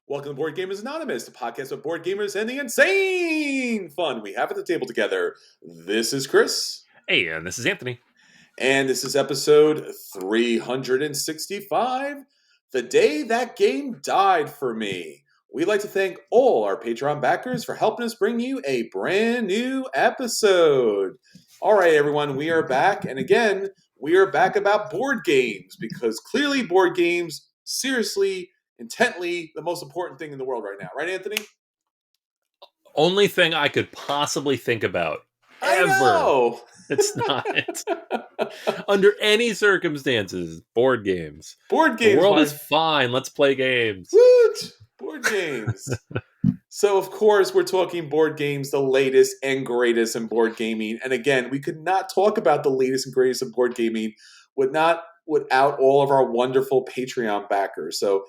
Welcome to Board Gamers Anonymous, the podcast of board gamers and the insane fun we have at the table together. This is Chris. Hey, and this is Anthony. And this is episode 365, The Day That Game Died for Me. We'd like to thank all our Patreon backers for helping us bring you a brand new episode. All right, everyone, we are back. And again, we are back about board games because clearly board games, seriously, intently, the most important thing in the world right now. Right, Anthony? Only thing I could possibly think about ever. I know. It's not. Under any circumstances, board games. Board games. The world is fine. Let's play games. Woot! Board games. So, of course, we're talking board games, the latest and greatest in board gaming. And again, we could not talk about the latest and greatest in board gaming without all of our wonderful Patreon backers. So,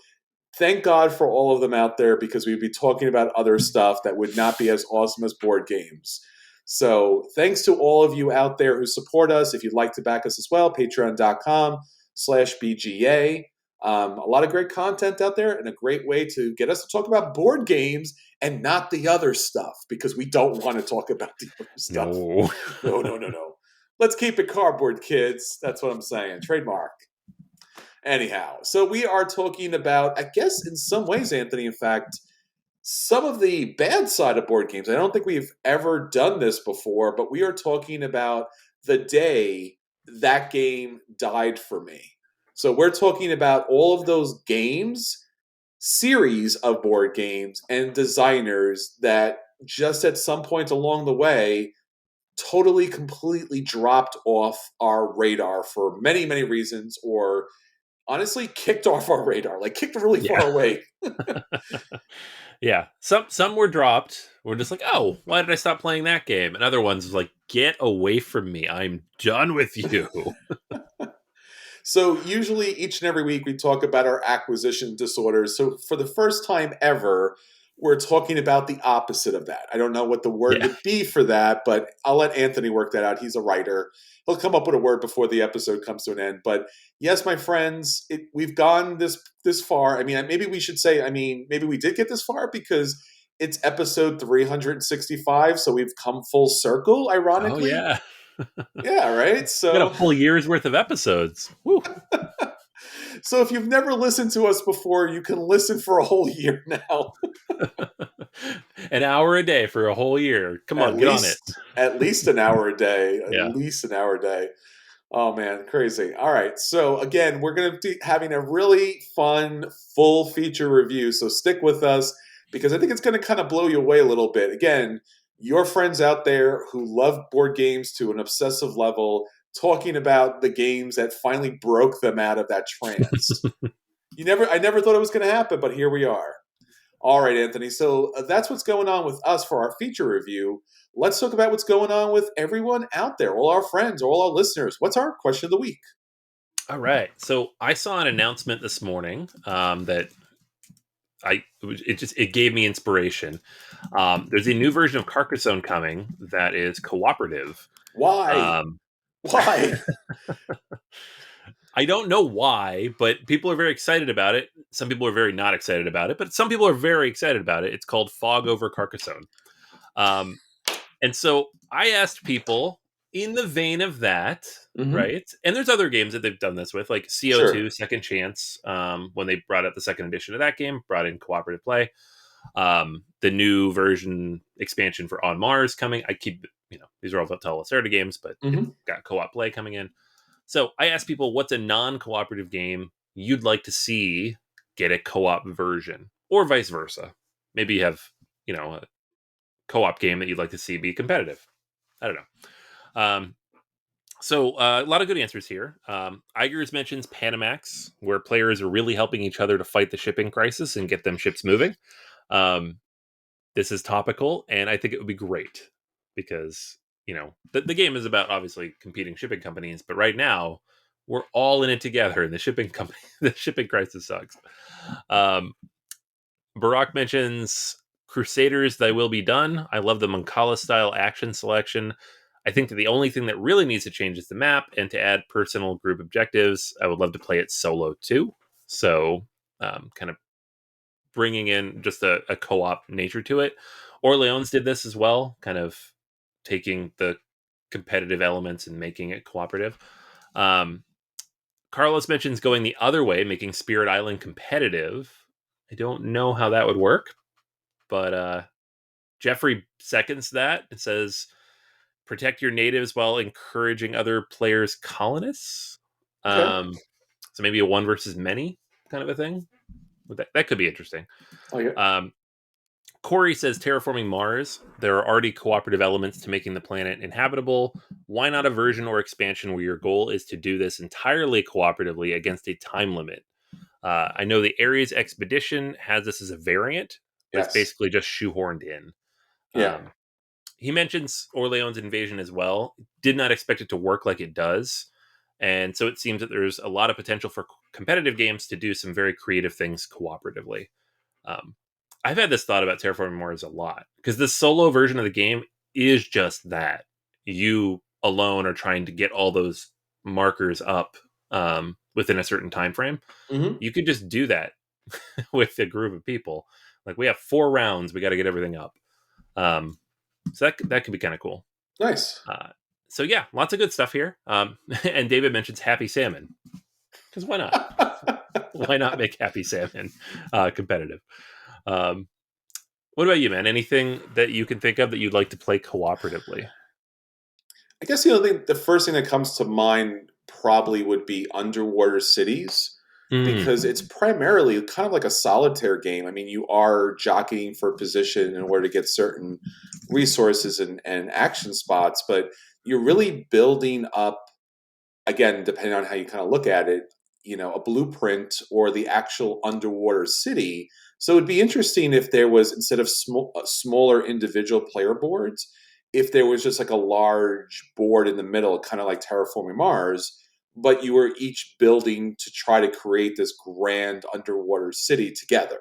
thank God for all of them out there because we'd be talking about other stuff that would not be as awesome as board games. So thanks to all of you out there who support us. If you'd like to back us as well, patreon.com/BGA. A lot of great content out there and a great way to get us to talk about board games and not the other stuff because we don't want to talk about the other stuff. No. Let's keep it cardboard, kids. That's what I'm saying. Trademark. Anyhow, so we are talking about, I guess in some ways, Anthony, in fact, some of the bad side of board games. I don't think we've ever done this before, but we are talking about the day that game died for me. So we're talking about all of those games, series of board games, and designers that just at some point along the way totally, completely dropped off our radar for many, many reasons, or honestly kicked off our radar, like kicked really far away. Yeah. Some were dropped. We're just like, oh, why did I stop playing that game? And other ones was like, get away from me. I'm done with you. So usually each and every week we talk about our acquisition disorders. So for the first time ever, we're talking about the opposite of that. I don't know what the word would be for that, but I'll let Anthony work that out. He's a writer. He'll come up with a word before the episode comes to an end. But yes, my friends, we've gone this far. I mean, maybe we should say, maybe we did get this far because it's episode 365, so we've come full circle, ironically. Oh, yeah. Yeah, right? So got a full year's worth of episodes. Woo. So if you've never listened to us before, you can listen for a whole year now. An hour a day for a whole year. Come on, get on it. At least an hour a day. At least an hour a day. Oh, man, crazy. All right. So, again, we're going to be having a really fun, full feature review. So stick with us because I think it's going to kind of blow you away a little bit. Again, your friends out there who love board games to an obsessive level, talking about the games that finally broke them out of that trance. I never thought it was going to happen, but here we are. All right, Anthony. So that's what's going on with us for our feature review. Let's talk about what's going on with everyone out there, all our friends, all our listeners. What's our question of the week? All right. So I saw an announcement this morning that it gave me inspiration. There's a new version of Carcassonne coming that is cooperative. Why? Why? I don't know why, but people are very excited about it. Some people are very not excited about it, but some people are very excited about it. It's called Fog Over Carcassonne. And so I asked people in the vein of that, right? And there's other games that they've done this with, like CO2, Second Chance, when they brought out the second edition of that game, brought in cooperative play. The new version expansion for On Mars coming. These are all Vattel Lacerda games, but it's got co-op play coming in. So I asked people, what's a non-cooperative game you'd like to see get a co-op version, or vice versa? Maybe you have, a co-op game that you'd like to see be competitive. I don't know. So a lot of good answers here. Igers mentions Panamax, where players are really helping each other to fight the shipping crisis and get them ships moving. This is topical, and I think it would be great because, the game is about obviously competing shipping companies, but right now we're all in it together, and the shipping crisis sucks. Barack mentions Crusaders, Thy Will Be Done. I love the Mancala style action selection. I think that the only thing that really needs to change is the map, and to add personal group objectives. I would love to play it solo too. So kind of bringing in just a co-op nature to it. Orleans did this as well, kind of taking the competitive elements and making it cooperative. Carlos mentions going the other way, making Spirit Island competitive. I don't know how that would work, but Jeffrey seconds that. It says protect your natives while encouraging other players' colonists. Okay. So maybe a one versus many kind of a thing. That could be interesting. Okay. Corey says terraforming Mars. There are already cooperative elements to making the planet inhabitable. Why not a version or expansion where your goal is to do this entirely cooperatively against a time limit? I know the Ares Expedition has this as a variant, but it's Yes. basically just shoehorned in. Yeah. He mentions Orleans invasion as well. Did not expect it to work like it does. And so it seems that there's a lot of potential for competitive games to do some very creative things cooperatively. Um, I've had this thought about Terraforming Mars a lot because the solo version of the game is just that. You alone are trying to get all those markers up within a certain time frame. Mm-hmm. You could just do that with a group of people. Like we have 4 rounds, we got to get everything up. So that could be kind of cool. Nice. So yeah, lots of good stuff here. And David mentions Happy Salmon because why not? Why not make Happy Salmon competitive? What about you, man? Anything that you can think of that you'd like to play cooperatively? I guess the first thing that comes to mind probably would be underwater cities because Mm. it's primarily kind of like a solitaire game. I mean, you are jockeying for position in order to get certain resources and action spots, but you're really building up, again, depending on how you kind of look at it, a blueprint or the actual underwater city. So it'd be interesting if there was, instead of smaller individual player boards, if there was just like a large board in the middle, kind of like Terraforming Mars, but you were each building to try to create this grand underwater city together.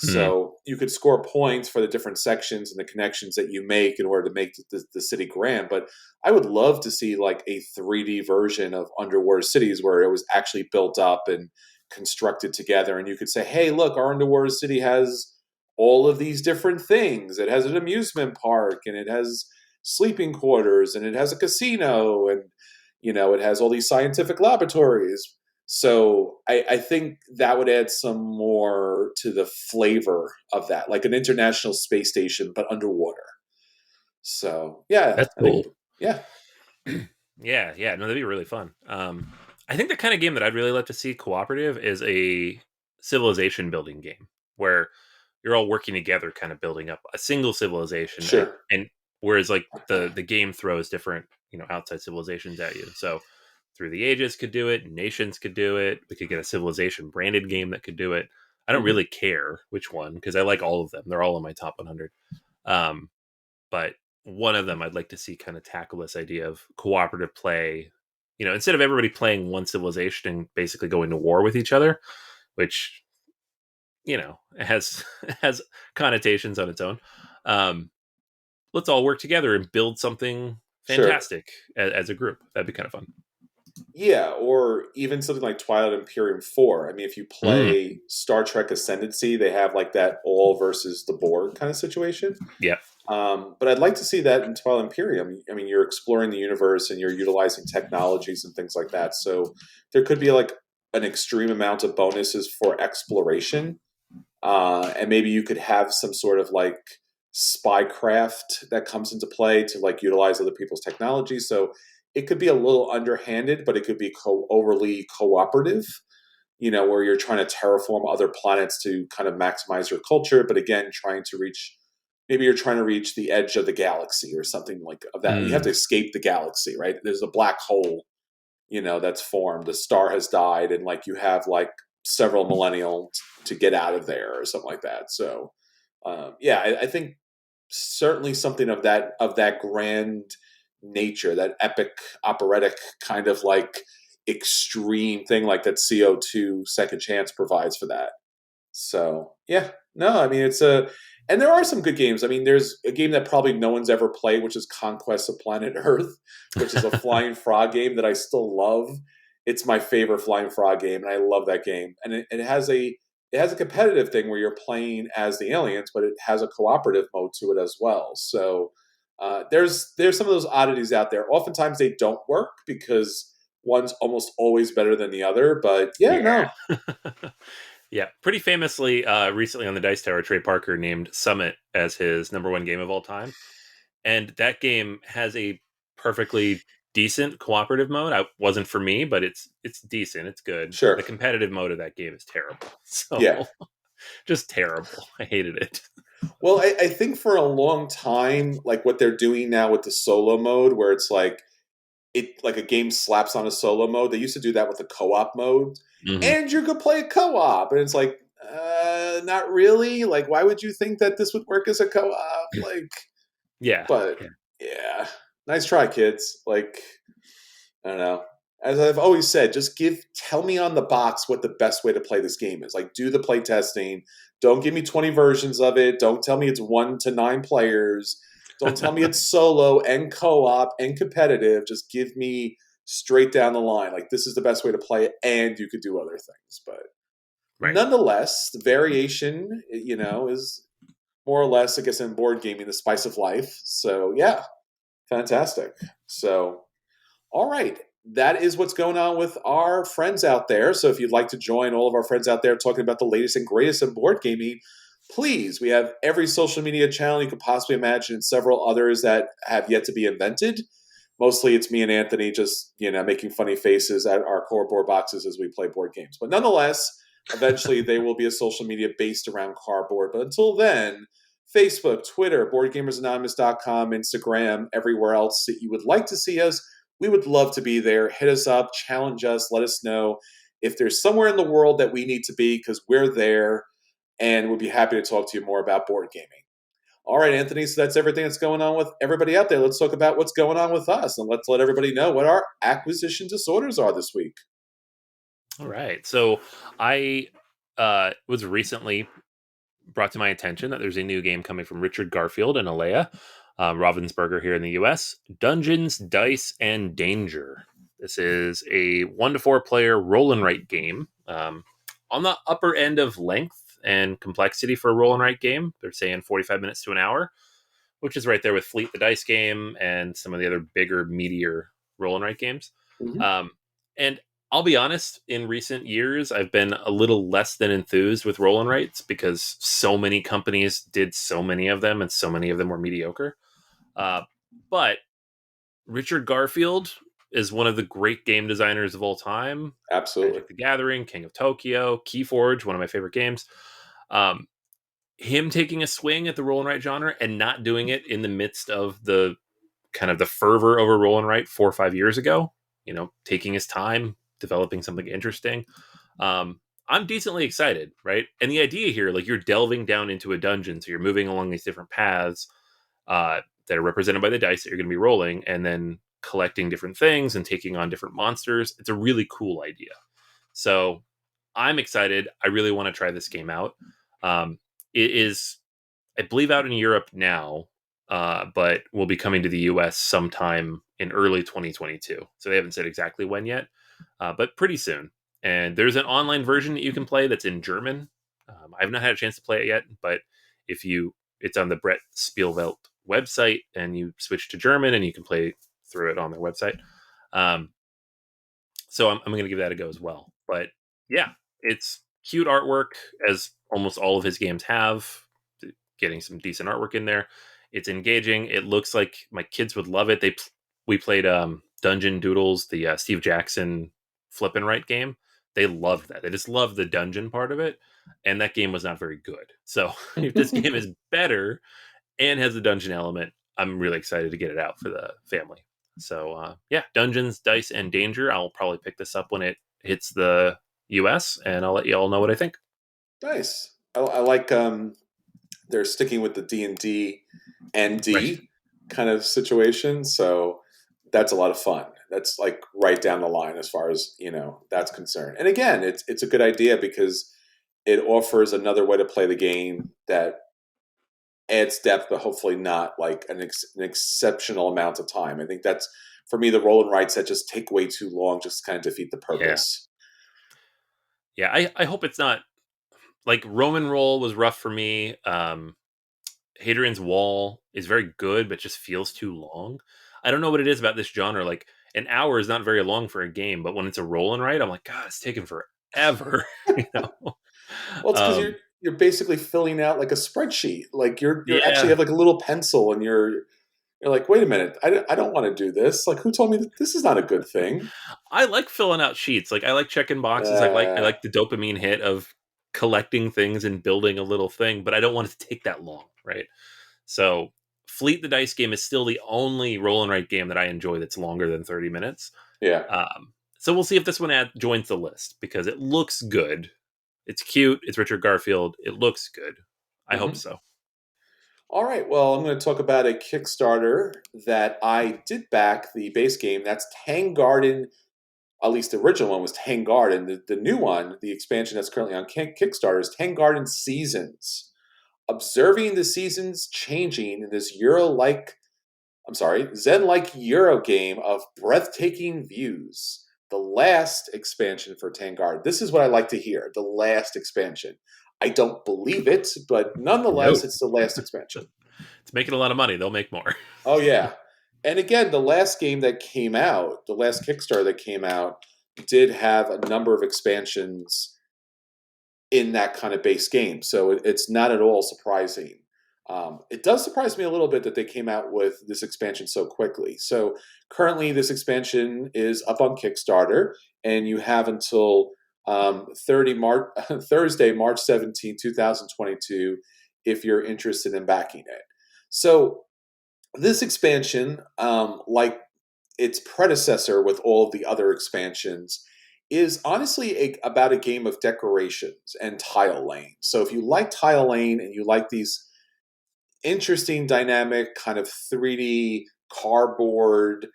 Mm. So you could score points for the different sections and the connections that you make in order to make the city grand. But I would love to see like a 3D version of underwater cities where it was actually built up and constructed together. And you could say, hey, look, our underwater city has all of these different things. It has an amusement park and it has sleeping quarters and it has a casino and it has all these scientific laboratories. So I think that would add some more to the flavor of that, like an international space station, but underwater. So yeah, That's I think cool. yeah, Yeah. No, that'd be really fun. I think the kind of game that I'd really love to see cooperative is a civilization building game where you're all working together, kind of building up a single civilization, sure. and whereas like the game throws different outside civilizations at you. So through the ages could do it, nations could do it. We could get a civilization branded game that could do it. I don't Mhm. really care which one because I like all of them. They're all in my top 100. Um, but one of them I'd like to see kind of tackle this idea of cooperative play. Instead of everybody playing one civilization and basically going to war with each other, which has has connotations on its own. Um, let's all work together and build something Sure. fantastic as a group. That'd be kind of fun. Yeah, or even something like Twilight Imperium 4. I mean, if you Mm, play Star Trek Ascendancy, they have like that all versus the board kind of situation. yeah. But I'd like to see that in Twilight Imperium. I mean, you're exploring the universe and you're utilizing technologies and things like that. So there could be like an extreme amount of bonuses for exploration. And maybe you could have some sort of like spycraft that comes into play to like utilize other people's technology. So it could be a little underhanded, but it could be overly cooperative, where you're trying to terraform other planets to kind of maximize your culture, but again, maybe you're trying to reach the edge of the galaxy or something like of that. You have Mm, to escape the galaxy, right? There's a black hole, that's formed. The star has died, and like you have like several millennials to get out of there or something like that. So, yeah, I think certainly something of that grand nature, that epic operatic kind of like extreme thing, like that CO2 Second Chance provides for that. So yeah, no, I mean and there are some good games. I mean, there's a game that probably no one's ever played, which is Conquest of Planet Earth, which is a flying frog game that I still love. It's my favorite flying frog game, and I love that game. And it has a it has a competitive thing where you're playing as the aliens, but it has a cooperative mode to it as well. So there's some of those oddities out there. Oftentimes they don't work because one's almost always better than the other. But yeah, Yeah. no, Yeah, pretty famously, recently on the Dice Tower, Trey Parker named Summit as his number one game of all time, and that game has a perfectly decent cooperative mode. I wasn't for me, but it's decent. It's good. sure, The competitive mode of that game is terrible. yeah. So just terrible. I hated it. Well, I think for a long time, like what they're doing now with the solo mode, where it's like it like a game slaps on a solo mode. They used to do that with the co-op mode, Hmm. and you could play co-op, and it's like, not really. Like, why would you think that this would work as a co-op? Like, Yeah. but Yeah. yeah, nice try, kids. Like, I don't know. As I've always said, just tell me on the box what the best way to play this game is. Like, do the play testing. Don't give me 20 versions of it. Don't tell me it's 1 to 9 players. Don't tell me it's solo and co-op and competitive. Just give me straight down the line. Like, this is the best way to play it, and you could do other things. But Right. nonetheless, the variation, is more or less, I guess, in board gaming, the spice of life. So yeah, fantastic. So all right. That is what's going on with our friends out there. So if you'd like to join all of our friends out there talking about the latest and greatest in board gaming, please, we have every social media channel you could possibly imagine and several others that have yet to be invented. Mostly it's me and Anthony just, making funny faces at our core board boxes as we play board games. But nonetheless, eventually they will be a social media based around cardboard. But until then, Facebook, Twitter, BoardGamersAnonymous.com, Instagram, everywhere else that you would like to see us, we would love to be there. Hit us up, challenge us, let us know if there's somewhere in the world that we need to be because we're there and we'll be happy to talk to you more about board gaming. All right, Anthony, so that's everything that's going on with everybody out there. Let's talk about what's going on with us and let's let everybody know what our acquisition disorders are this week. All right. So I was recently brought to my attention that there's a new game coming from Richard Garfield and Alea Ravensburger here in the US, Dungeons, Dice, and Danger. This is a 1 to 4 player roll and write game on the upper end of length and complexity for a roll and write game. They're saying 45 minutes to an hour, which is right there with Fleet the Dice game and some of the other bigger, meatier roll and write games. Mm-hmm. And I'll be honest, in recent years, I've been a little less than enthused with roll and writes because so many companies did so many of them and so many of them were mediocre. Uh, but Richard Garfield is one of the great game designers of all time. Absolutely. Magic the Gathering, King of Tokyo, Keyforge, one of my favorite games. Um, him taking a swing at the roll and write genre and not doing it in the midst of the kind of the fervor over roll and write 4 or 5 years ago, taking his time, developing something interesting. I'm decently excited, right? And the idea here, like you're delving down into a dungeon, so you're moving along these different paths that are represented by the dice that you're going to be rolling, and then collecting different things and taking on different monsters. It's a really cool idea. So I'm excited. I really want to try this game out. It is, I believe, out in Europe now, but will be coming to the US sometime in early 2022. So they haven't said exactly when yet, but pretty soon. And there's an online version that you can play that's in German. I've not had a chance to play it yet, but it's on the Brett Spielvelt website, and you switch to German, and you can play through it on their website. Um, so I'm going to give that a go as well. But yeah, it's cute artwork, as almost all of his games have. Getting some decent artwork in there. It's engaging. It looks like my kids would love it. We played Dungeon Doodles, the Steve Jackson flip and write game. They loved that. They just loved the dungeon part of it, and that game was not very good. So if this game is better and has a dungeon element, I'm really excited to get it out for the family. So yeah, Dungeons, Dice, and Danger. I'll probably pick this up when it hits the US, and I'll let you all know what I think. Nice. I like they're sticking with the D&D and Right. D kind of situation, so that's a lot of fun. That's like right down the line as far as that's concerned. And again, it's a good idea because it offers another way to play the game that adds depth, but hopefully not like an exceptional amount of time. I think that's for me the roll and writes that just take way too long, just kind of defeat the Yeah. purpose. Yeah. I hope it's not like Roman Roll was rough for me. Hadrian's Wall is very good, but just feels too long. I don't know what it is about this genre. Like an hour is not very long for a game, but when it's a roll and write, I'm like, God, it's taking forever. you know? Well, it's because Um, you're basically filling out like a spreadsheet. Like you're actually yeah, have like a little pencil, and you're like, wait a minute, I don't want to do this. Like, who told me that this is not a good thing? I like filling out sheets. Like I like checking boxes. I Uh, like the dopamine hit of collecting things and building a little thing, but I don't want it to take that long, right? So Fleet the Dice game is still the only roll and write game that I enjoy that's longer than 30 minutes. yeah. So we'll see if this one joins the list because it looks good. It's cute. It's Richard Garfield. It looks good. I hope Hmm. so. All right. Well, I'm going to talk about a Kickstarter that I did back the base game. That's Tang Garden. At least the original one was Tang Garden. The new one, the expansion that's currently on Kickstarter, is Tang Garden Seasons. Observing the seasons changing in this Zen-like Euro game of breathtaking views. The last expansion for Tangard. This is what I like to hear. The last expansion. I don't believe it, but nonetheless, No, it's the last expansion. it's making a lot of money. They'll make more. Oh yeah. And again, the last game that came out, the last Kickstarter that came out, did have a number of expansions in that kind of base game. So it's not at all surprising. It does surprise me a little bit that they came out with this expansion so quickly. So currently, this expansion is up on Kickstarter, and you have until 30 March, Thursday, March 17, 2022, if you're interested in backing it. So this expansion, like its predecessor with all of the other expansions, is honestly about a game of decorations and tile laying. So if you like tile laying and you like these interesting, dynamic, kind of 3D cardboard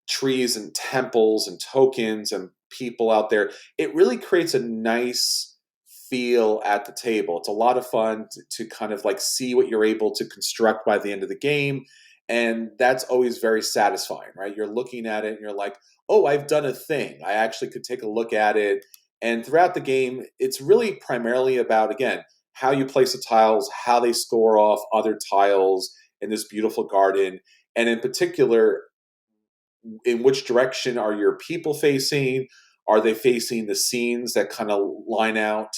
trees and temples and tokens and people out there, it really creates a nice feel at the table. It's a lot of fun to kind of like see what you're able to construct by the end of the game. And that's always very satisfying, right? You're looking at it and you're like, oh, I've done a thing. I actually could take a look at it. And throughout the game, it's really primarily about, again, how you place the tiles, how they score off other tiles in this beautiful garden. And in particular, in which direction are your people facing? Are they facing the scenes that kind of line out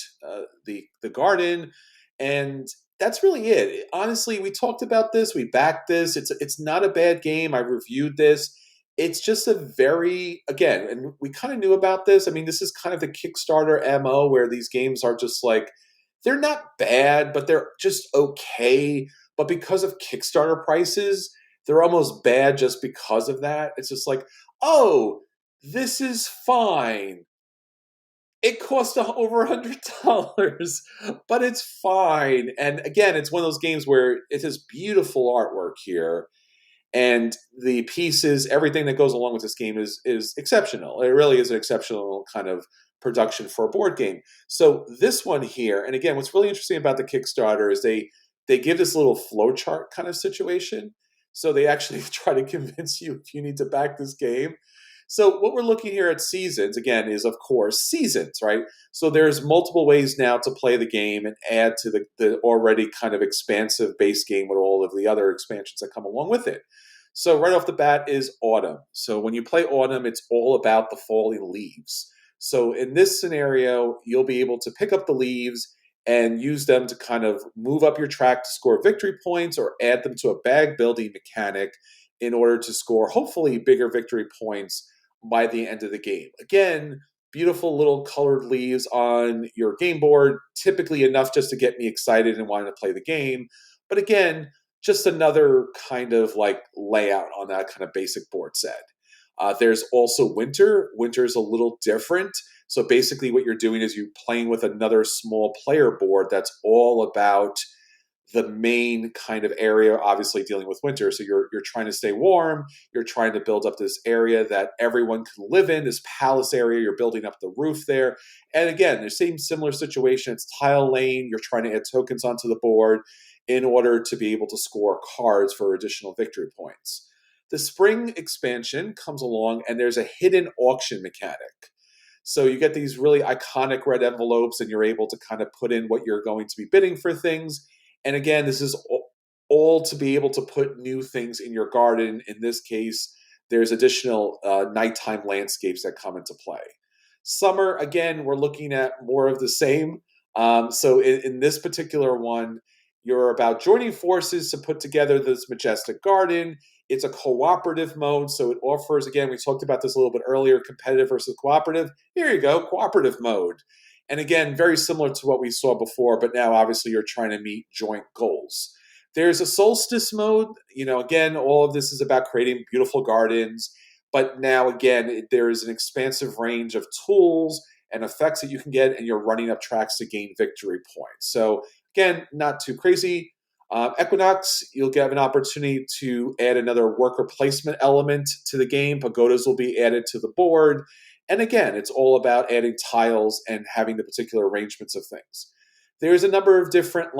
the garden? And that's really it. Honestly, we talked about this. We backed this. It's not a bad game. I reviewed this. It's just a very, again, and we kind of knew about this. I mean, this is kind of the Kickstarter MO where these games are just like, they're not bad, but they're just okay. But because of Kickstarter prices, they're almost bad just because of that. It's just like, oh, this is fine. It cost over $100, but it's fine. And again, it's one of those games where it has beautiful artwork here, and the pieces, everything that goes along with this game is exceptional. It really is an exceptional kind of production for a board game. So this one here, and again, what's really interesting about the Kickstarter is they give this little flowchart kind of situation. So they actually try to convince you if you need to back this game. So what we're looking here at seasons again is of course seasons, right? So there's multiple ways now to play the game and add to the already kind of expansive base game with all of the other expansions that come along with it. So right off the bat is autumn. So when you play autumn, it's all about the falling leaves. So in this scenario, you'll be able to pick up the leaves and use them to kind of move up your track to score victory points or add them to a bag building mechanic in order to score hopefully bigger victory points by the end of the game. Again, beautiful little colored leaves on your game board, typically enough just to get me excited and wanting to play the game. But again, just another kind of like layout on that kind of basic board set. There's also winter. Winter is a little different. So basically, what you're doing is you're playing with another small player board that's all about the main kind of area, obviously dealing with winter. So you're trying to stay warm. You're trying to build up this area that everyone can live in. This palace area. You're building up the roof there. And again, the same similar situation. It's tile lane. You're trying to add tokens onto the board in order to be able to score cards for additional victory points. The spring expansion comes along, and there's a hidden auction mechanic. So you get these really iconic red envelopes, and you're able to kind of put in what you're going to be bidding for things. And again, this is all to be able to put new things in your garden. In this case, there's additional nighttime landscapes that come into play. Summer, again, we're looking at more of the same. So in this particular one, you're about joining forces to put together this majestic garden. It's a cooperative mode, so it offers, again, we talked about this a little bit earlier, competitive versus cooperative. Here you go, cooperative mode. And again, very similar to what we saw before, but now obviously you're trying to meet joint goals. There's a solstice mode. Again, all of this is about creating beautiful gardens. But now, again, there is an expansive range of tools and effects that you can get, and you're running up tracks to gain victory points. So, again, not too crazy. Equinox, you'll have an opportunity to add another worker placement element to the game. Pagodas will be added to the board. And again, it's all about adding tiles and having the particular arrangements of things. There's a number of different,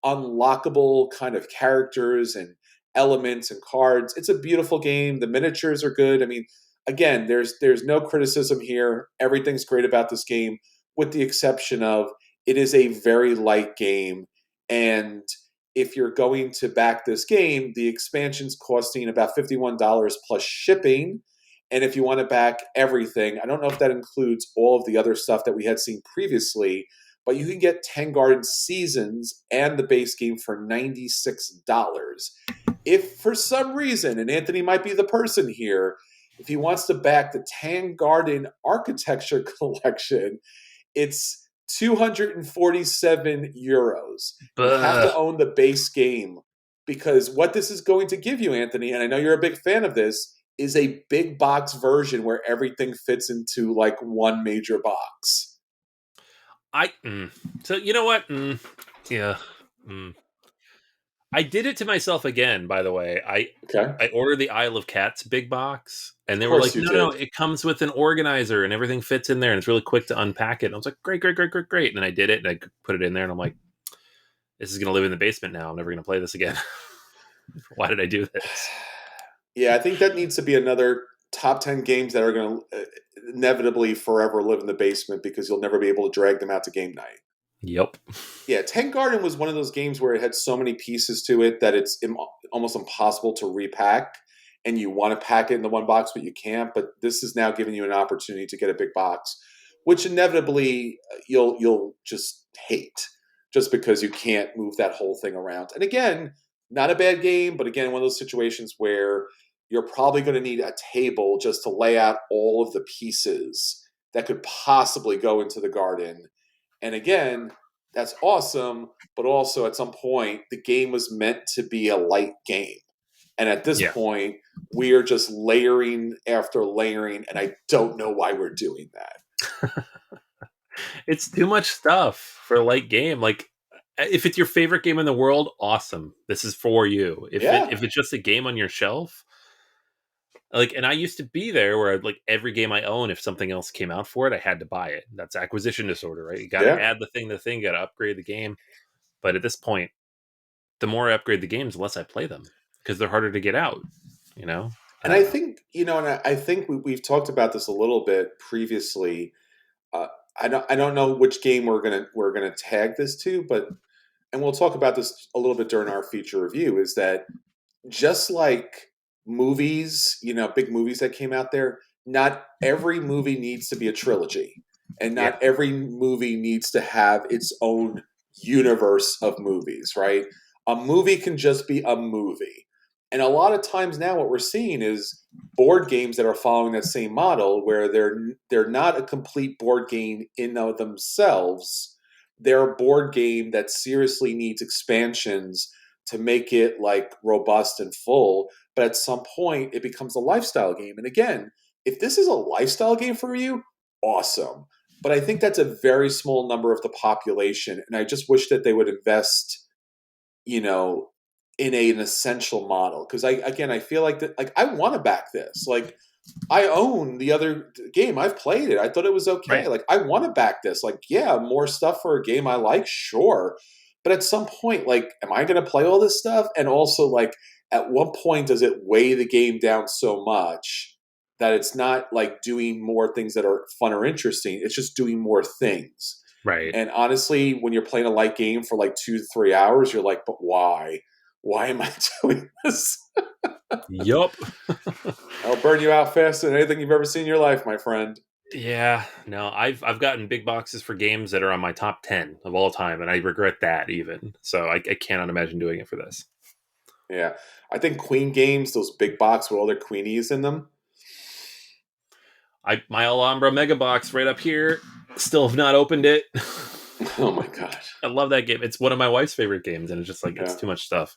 unlockable kind of characters and elements and cards. It's a beautiful game. The miniatures are good. I mean, again, there's no criticism here. Everything's great about this game, with the exception of it is a very light game. And if you're going to back this game, the expansion's costing about $51 plus shipping. And if you want to back everything, I don't know if that includes all of the other stuff that we had seen previously, but you can get 10 Garden Seasons and the base game for $96. If for some reason, and Anthony might be the person here, if he wants to back the Tang Garden Architecture Collection, it's 247 euros. You have to own the base game, because what this is going to give you, Anthony, and I know you're a big fan of this, is a big box version where everything fits into one major box. So you know what? Yeah. I did it to myself again, by the way. I ordered the Isle of Cats big box, and they were like, no, it comes with an organizer and everything fits in there, and it's really quick to unpack it. And I was like, great. And then I did it, and I put it in there, and I'm like, this is going to live in the basement now. I'm never going to play this again. Why did I do this? Yeah, I think that needs to be another top 10 games that are going to inevitably forever live in the basement, because you'll never be able to drag them out to game night. Yep. Yeah, Tang Garden was one of those games where it had so many pieces to it that it's almost impossible to repack, and you want to pack it in the one box, but you can't. But this is now giving you an opportunity to get a big box, which inevitably you'll just hate, just because you can't move that whole thing around. And again, not a bad game, but again, one of those situations where you're probably going to need a table just to lay out all of the pieces that could possibly go into the garden. And again, that's awesome, but also at some point, the game was meant to be a light game. And at this point, we are just layering after layering, and I don't know why we're doing that. It's too much stuff for a light game. If it's your favorite game in the world, awesome. This is for you. If it's just a game on your shelf, and I used to be there where every game I own, if something else came out for it, I had to buy it. That's acquisition disorder, right? You got to add the thing, got to upgrade the game. But at this point, the more I upgrade the games, the less I play them, because they're harder to get out, And I think, I think we've talked about this a little bit previously. I don't know which game we're gonna tag this to, and we'll talk about this a little bit during our feature review, is that just like movies, big movies that came out there, not every movie needs to be a trilogy, and not every movie needs to have its own universe of movies, right? A movie can just be a movie. And a lot of times now what we're seeing is board games that are following that same model, where they're not a complete board game in of themselves. They're a board game that seriously needs expansions to make it robust and full. But at some point, it becomes a lifestyle game. And again, if this is a lifestyle game for you, awesome. But I think that's a very small number of the population. And I just wish that they would invest, in an essential model. Because I feel like that, I want to back this. I own the other game. I've played it. I thought it was okay. Right. I want to back this. More stuff for a game I like, sure. But at some point, am I going to play all this stuff? And also, at what point does it weigh the game down so much that it's not like doing more things that are fun or interesting. It's just doing more things. Right. And honestly, when you're playing a light game for like 2 to 3 hours, you're like, but why? Why am I doing this? Yup. I'll burn you out faster than anything you've ever seen in your life, my friend. Yeah, no, I've gotten big boxes for games that are on my top 10 of all time, and I regret that even. So I cannot imagine doing it for this. Yeah. I think Queen games, those big box with all their queenies in them. My Alhambra Mega Box right up here. Still have not opened it. Oh my god. I love that game. It's one of my wife's favorite games, and it's just like it's Yeah. too much stuff.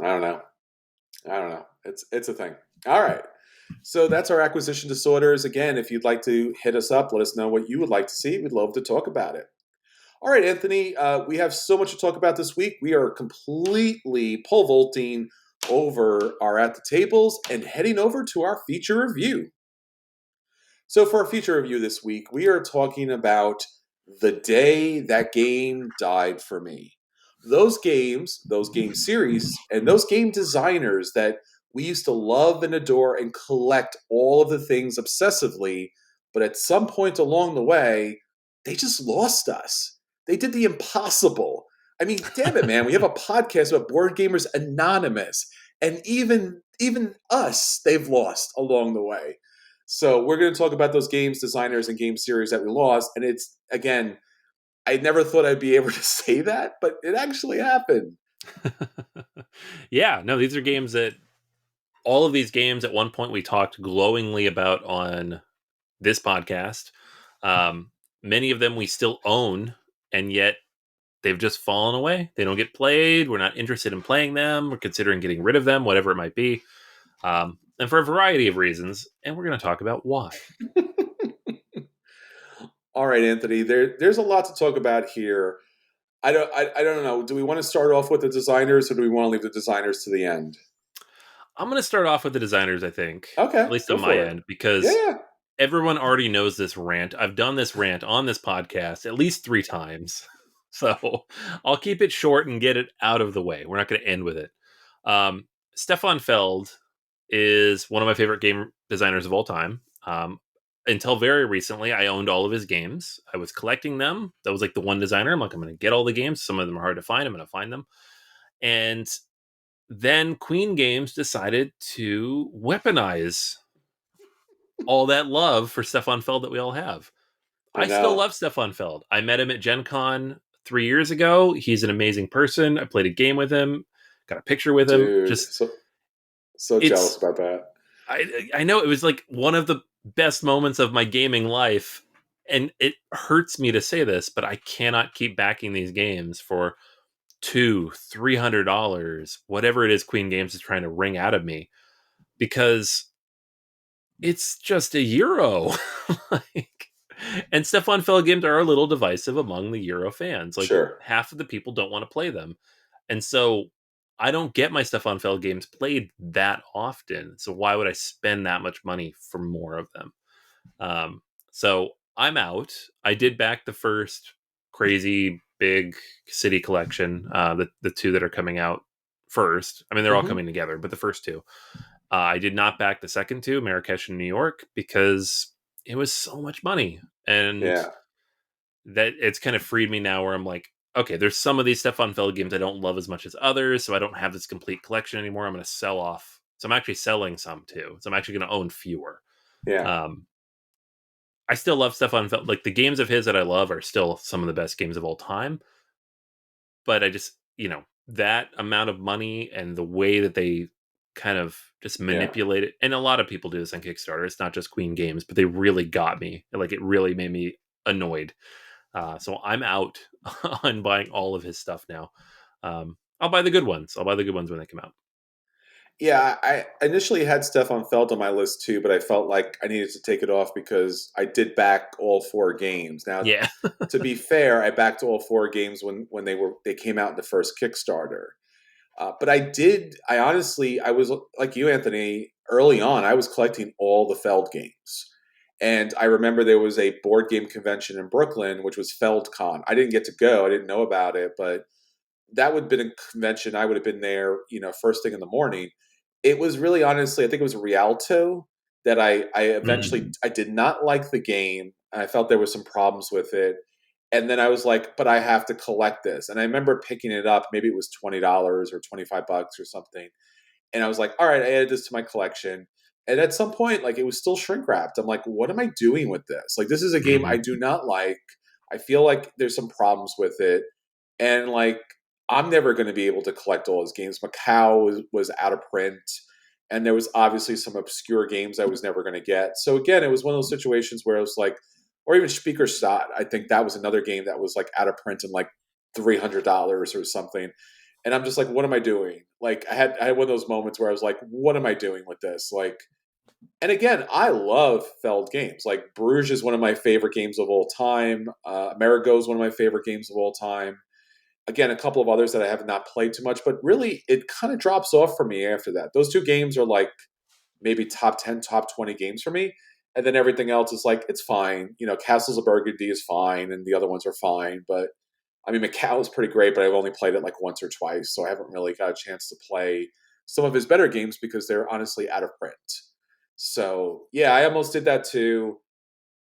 I don't know. I don't know. It's a thing. All right. So that's our acquisition disorders. Again, if you'd like to hit us up, let us know what you would like to see. We'd love to talk about it. All right, Anthony, we have so much to talk about this week. We are completely pole vaulting over our at the tables and heading over to our feature review. So for our feature review this week, we are talking about The Day That Game Died for Me. Those games, those game series, and those game designers that we used to love and adore and collect all of the things obsessively, but at some point along the way, they just lost us. They did the impossible. I mean, damn it, man. We have a podcast about Board Gamers Anonymous, and even us, they've lost along the way. So we're going to talk about those games designers and game series that we lost. And it's, again, I never thought I'd be able to say that, but it actually happened. Yeah, no, these are games that all of these games at one point we talked glowingly about on this podcast. Um, Many of them we still own, and yet they've just fallen away. They don't get played. We're not interested in playing them. We're considering getting rid of them, whatever it might be. And for a variety of reasons. And we're going to talk about why. All right, Anthony, there's a lot to talk about here. I don't know. Do we want to start off with the designers or do we want to leave the designers to the end? I'm going to start off with the designers, I think, Okay, at least go on my for it. end, because Yeah. everyone already knows this rant. I've done this rant on this podcast at least 3 times. So I'll keep it short and get it out of the way. We're not going to end with it. Stefan Feld is one of my favorite game designers of all time. Until very recently, I owned all of his games. I was collecting them. That was like the one designer. I'm like, I'm going to get all the games. Some of them are hard to find. I'm going to find them. And then Queen Games decided to weaponize all that love for Stefan Feld that we all have. I I still know. love Stefan Feld. I met him at Gen Con 3 years ago. He's an amazing person. I played a game with him, got a picture with him. Dude, Just so jealous it's about that. I know it was like one of the best moments of my gaming life. And it hurts me to say this, but I cannot keep backing these games for $200-$300, whatever it is Queen Games is trying to wring out of me, because it's just €1. Like, and Stefan Feld games are a little divisive among the Euro fans. Like Sure. half of the people don't want to play them. And so I don't get my Stefan Feld games played that often. So why would I spend that much money for more of them? So I'm out. I did back the first crazy big city collection, the 2 that are coming out first. I mean, they're all Hmm. coming together, but the first 2. I did not back the second 2, Marrakesh and New York, because it was so much money. And Yeah. that it's kind of freed me now where I'm like, okay, there's some of these Stefan Feld games I don't love as much as others, so I don't have this complete collection anymore. I'm going to sell off. So I'm actually selling some too. So I'm actually going to own fewer. Yeah. Um, I still love Stefan Feld. Like the games of his that I love are still some of the best games of all time. But I just, that amount of money and the way that they kind of just Yeah. manipulate it. And a lot of people do this on Kickstarter. It's not just Queen Games, but they really got me. Like it really made me annoyed. So I'm out on buying all of his stuff now. I'll buy the good ones. I'll buy the good ones when they come out. Yeah, I initially had Stefan Feld on my list too, but I felt like I needed to take it off because I did back all 4 games. Now, Yeah. to be fair, I backed all 4 games when they came out in the first Kickstarter. But I honestly, I was like you, Anthony. Early on, I was collecting all the Feld games, and I remember there was a board game convention in Brooklyn, which was FeldCon. I didn't get to go; I didn't know about it, but that would have been a convention. I would have been there, first thing in the morning. it was really honestly, I think it was Rialto that I eventually Mm. I did not like the game. I felt there was some problems with it. And then I was like, but I have to collect this. And I remember picking it up, maybe it was $20 or $25 or something. And I was like, all right, I added this to my collection. And at some point, like it was still shrink wrapped. I'm like, what am I doing with this? Like, this is a game I Hmm. do not like. I feel like there's some problems with it. And like, I'm never going to be able to collect all his games. Macau was out of print. And there was obviously some obscure games I was never going to get. So again, it was one of those situations where I was like, or even Spiekerstadt. I think that was another game that was like out of print and like $300 or something. And I'm just like, what am I doing? Like I had one of those moments where I was like, what am I doing with this? Like, and again, I love Feld games. Like Bruges is one of my favorite games of all time. Amerigo is one of my favorite games of all time. Again, a couple of others that I have not played too much, but really it kind of drops off for me after that. Those two games are like maybe top 10, top 20 games for me. And then everything else is like, it's fine. You know, Castles of Burgundy is fine and the other ones are fine. But I mean, Macau is pretty great, but I've only played it like once or twice. So I haven't really got a chance to play some of his better games because they're honestly out of print. So yeah, I almost did that too.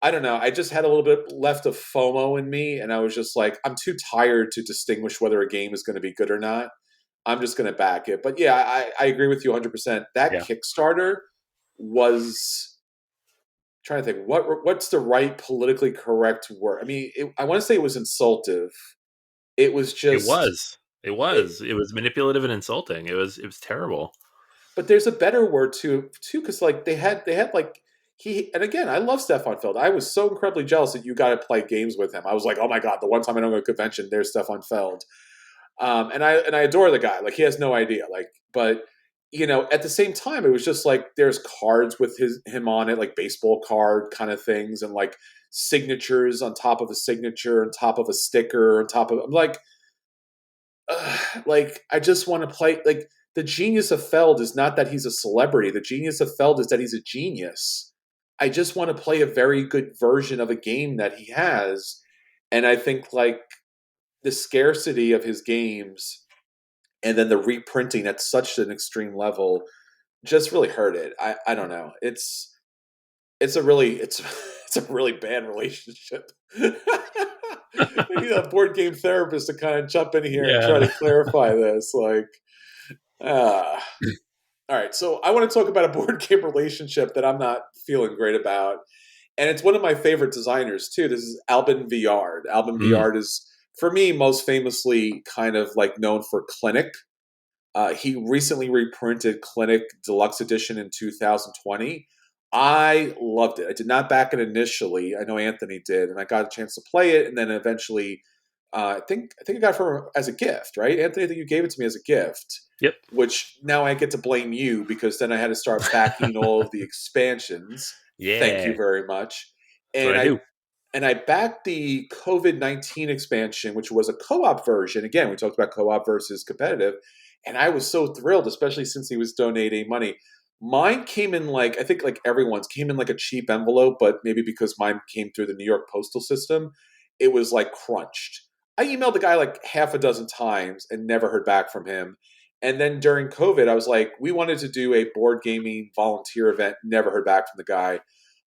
I don't know. I just had a little bit left of FOMO in me, and I was just like, I'm too tired to distinguish whether a game is going to be good or not. I'm just going to back it. But yeah, I agree with you 100%. That Yeah. Kickstarter was trying to think what's the right politically correct word. I mean, I want to say it was insultive. It was It just was. It it, was. It was manipulative and insulting. It was terrible. but there's a better word too because like they had like he and again I love Stefan Feld. I was so incredibly jealous that you got to play games with him. I was like, oh my god, the one time I don't go to a convention, there's Stefan Feld. And I adore the guy. Like he has no idea. Like, but you know, at the same time, it was just like there's cards with him on it, like baseball card kind of things, and like signatures on top of a signature, on top of a sticker, on top of. I'm like I just want to play. Like the genius of Feld is not that he's a celebrity. The genius of Feld is that he's a genius. I just want to play a very good version of a game that he has, and I think like the scarcity of his games and then the reprinting at such an extreme level just really hurt it. I don't know. It's a really it's a really bad relationship. We need a board game therapist to kind of jump in here and try Yeah. to clarify this. Like, uh, all right. So I want to talk about a board game relationship that I'm not feeling great about, and it's one of my favorite designers too. This is Albin Viard. Albin Mm. Viard is for me most famously kind of like known for Clinic. He recently reprinted Clinic Deluxe Edition in 2020. I loved it. I did not back it initially. I know Anthony did, and I got a chance to play it, and then eventually, I think I got it from as a gift, right? Anthony, I think you gave it to me as a gift, Yep. which now I get to blame you because then I had to start backing all of the expansions. Thank you Yeah. very much, That's what and I I do. and I backed the COVID-19 expansion, which was a co-op version. Again, we talked about co-op versus competitive. And I was so thrilled, especially since he was donating money. Mine came in like, I think like everyone's came in like a cheap envelope, but maybe because mine came through the New York postal system, it was like crunched. I emailed the guy like half a dozen times and never heard back from him. And then during COVID, I was like, we wanted to do a board gaming volunteer event, never heard back from the guy.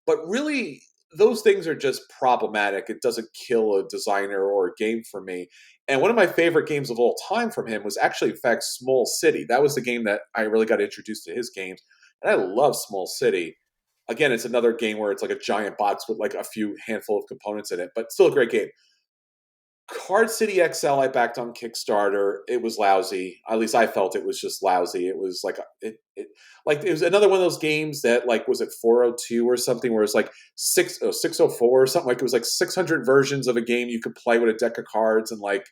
But really, those things are just problematic. It doesn't kill a designer or a game for me. And one of my favorite games of all time from him was actually, in fact, Small City. That was the game that I really got introduced to his games. And I love Small City. Again, it's another game where it's like a giant box with like a few handful of components in it, but still a great game. Card City XL I backed on Kickstarter. It was lousy. At least I felt it was just lousy. It was like it was another one of those games that like was it 402 or something where it's like 604 or something like it was like 600 versions of a game you could play with a deck of cards and like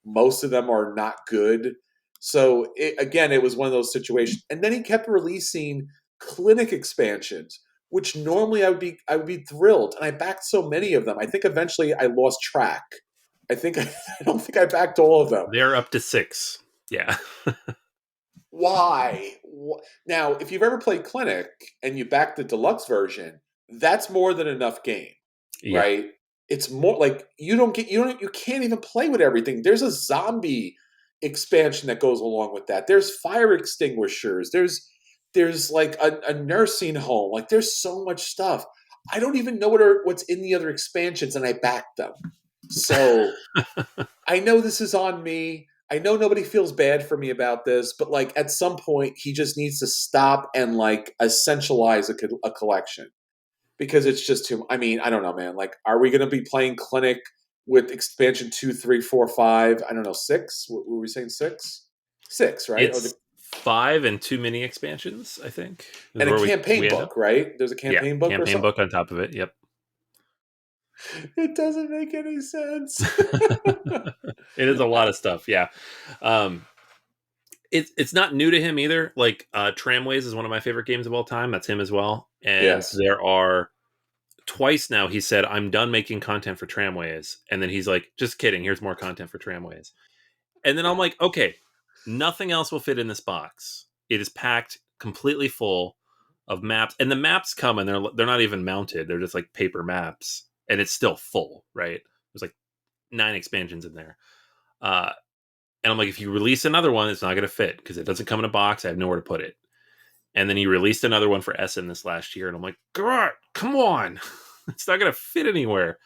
most of them are not good. So again, it was one of those situations. And then he kept releasing clinic expansions, which normally I would be thrilled. And I backed so many of them. I think eventually I lost track. I think I don't think I backed all of them. They're up to 6. Yeah. Why? Now, if you've ever played Clinic and you back the deluxe version, that's more than enough game, Yeah. right? It's more like you can't even play with everything. There's a zombie expansion that goes along with that. There's fire extinguishers. there's like a nursing home. Like there's so much stuff. I don't even know what's in the other expansions, and I backed them. So I know this is on me. I know nobody feels bad for me about this, but like at some point, he just needs to stop and like essentialize a collection because it's just too. I mean, I don't know, man. Like, are we going to be playing Clinic with expansion 2, 3, 4, 5? I don't know, 6. What were we saying? 6, 6, right? Or It's 5 and 2 mini expansions, I think, is and a where campaign we end up. book, right? There's a Yeah, campaign book or campaign something. book on top of it. Yep. It doesn't make any sense. It is a lot of stuff. Yeah. Um, it's not new to him either. Like Tramways is one of my favorite games of all time. That's him as well. And Yes. there are twice now he said, I'm done making content for Tramways. And then he's like, just kidding. Here's more content for Tramways. And then I'm like, okay, nothing else will fit in this box. It is packed completely full of maps. And the maps come and they're not even mounted. They're just like paper maps. And it's still full, right? There's like 9 expansions in there. And I'm like, if you release another one, it's not going to fit because it doesn't come in a box. I have nowhere to put it. And then he released another one for Essen this last year. And I'm like, God, come on. It's not going to fit anywhere.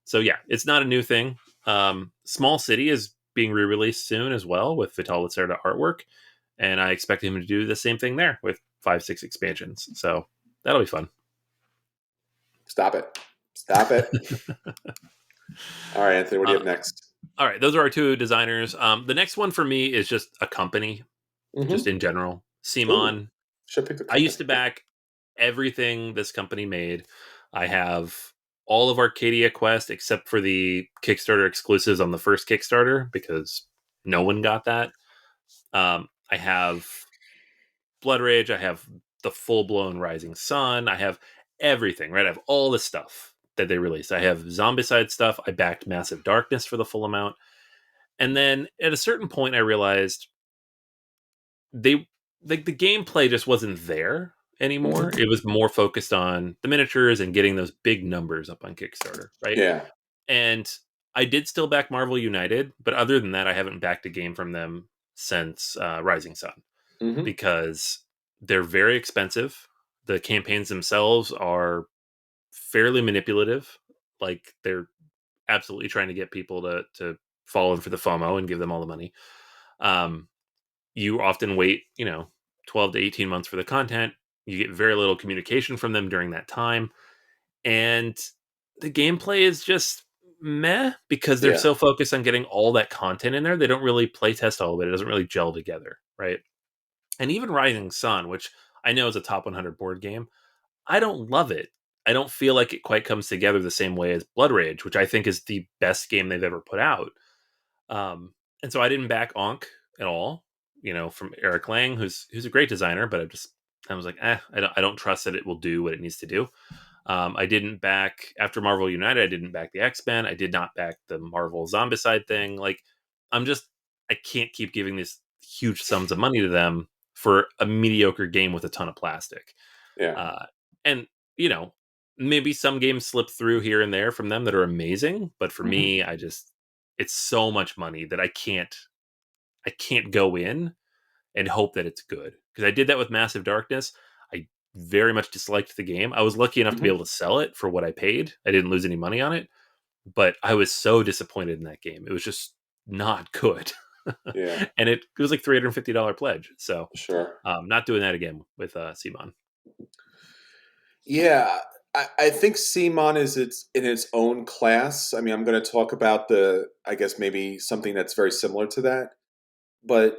So yeah, it's not a new thing. Small City is being re-released soon as well with Vital Lacerda artwork. And I expect him to do the same thing there with 5, 6 expansions. So that'll be fun. Stop it. Stop it. All right, Anthony, what do you have next? All right, those are our 2 designers. The next one for me is just a company, just Mm-hmm. in general. Ooh, Simon. should pick the I used company. to back everything this company made. I have all of Arcadia Quest except for the Kickstarter exclusives on the first Kickstarter because no one got that. I have Blood Rage. I have the full blown Rising Sun. I have everything, right? I have all the stuff that they released. I have Zombicide stuff. I backed Massive Darkness for the full amount. And then at a certain point, I realized they like the gameplay just wasn't there anymore. Mm-hmm. It was more focused on the miniatures and getting those big numbers up on Kickstarter, right? Yeah. And I did still back Marvel United, but other than that, I haven't backed a game from them since Rising Sun Mm-hmm. because they're very expensive. The campaigns themselves are fairly manipulative. Like they're absolutely trying to get people to fall in for the FOMO and give them all the money. Um, you often wait, 12 to 18 months for the content. You get very little communication from them during that time. And the gameplay is just meh because they're Yeah. so focused on getting all that content in there. They don't really play test all of it. It doesn't really gel together, right? And even Rising Sun, which I know is a top 100 board game, I don't love it. I don't feel like it quite comes together the same way as Blood Rage, which I think is the best game they've ever put out. And so I didn't back Onk at all, from Eric Lang, who's a great designer, but I was like, I don't trust that it will do what it needs to do. I didn't back after Marvel United. I didn't back the X-Men. I did not back the Marvel Zombicide thing. Like, I can't keep giving these huge sums of money to them for a mediocre game with a ton of plastic. Yeah. And maybe some games slip through here and there from them that are amazing, but for Mm-hmm. me, it's so much money that I can't go in and hope that it's good because I did that with Massive Darkness. I very much disliked the game. I was lucky enough to be Mm-hmm. able to sell it for what I paid. I didn't lose any money on it, but I was so disappointed in that game. It was just not good. Yeah. And it was like $350 pledge. So Sure. not doing that again with Simon. Yeah. I think CMON is in its own class. I mean, I'm going to talk about I guess maybe something that's very similar to that. But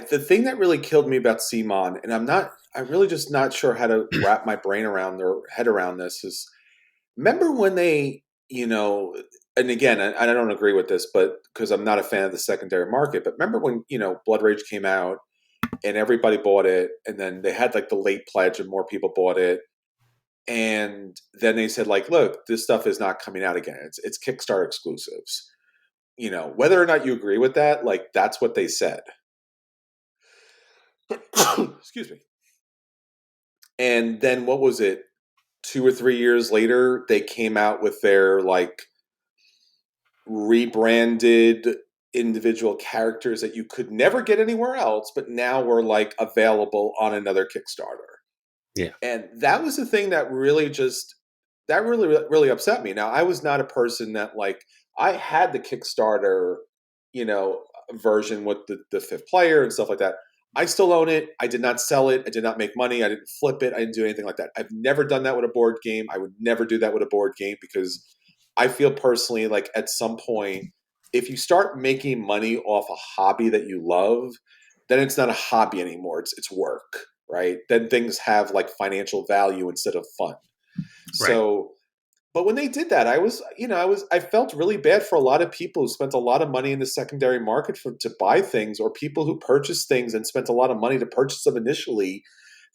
the thing that really killed me about CMON, and I'm really just not sure how to wrap my brain around or head around this is remember when they, and again, I don't agree with this, but because I'm not a fan of the secondary market, but remember when, Blood Rage came out and everybody bought it, and then they had like the late pledge and more people bought it. And then they said, like, look, this stuff is not coming out again. It's Kickstarter exclusives. Whether or not you agree with that, like that's what they said. Excuse me. And then what was it? 2 or 3 years later, they came out with their like rebranded individual characters that you could never get anywhere else, but now were like available on another Kickstarter. Yeah. And that was the thing that really upset me. Now, I was not a person that like, I had the Kickstarter, you know, version with the fifth player and stuff like that. I still own it. I did not sell it. I did not make money. I didn't flip it. I didn't do anything like that. I've never done that with a board game. I would never do that with a board game because I feel personally like at some point, if you start making money off a hobby that you love, then it's not a hobby anymore. It's work, right? Then things have like financial value instead of fun. Right. So, but when they did that, I felt really bad for a lot of people who spent a lot of money in the secondary market to buy things, or people who purchased things and spent a lot of money to purchase them initially,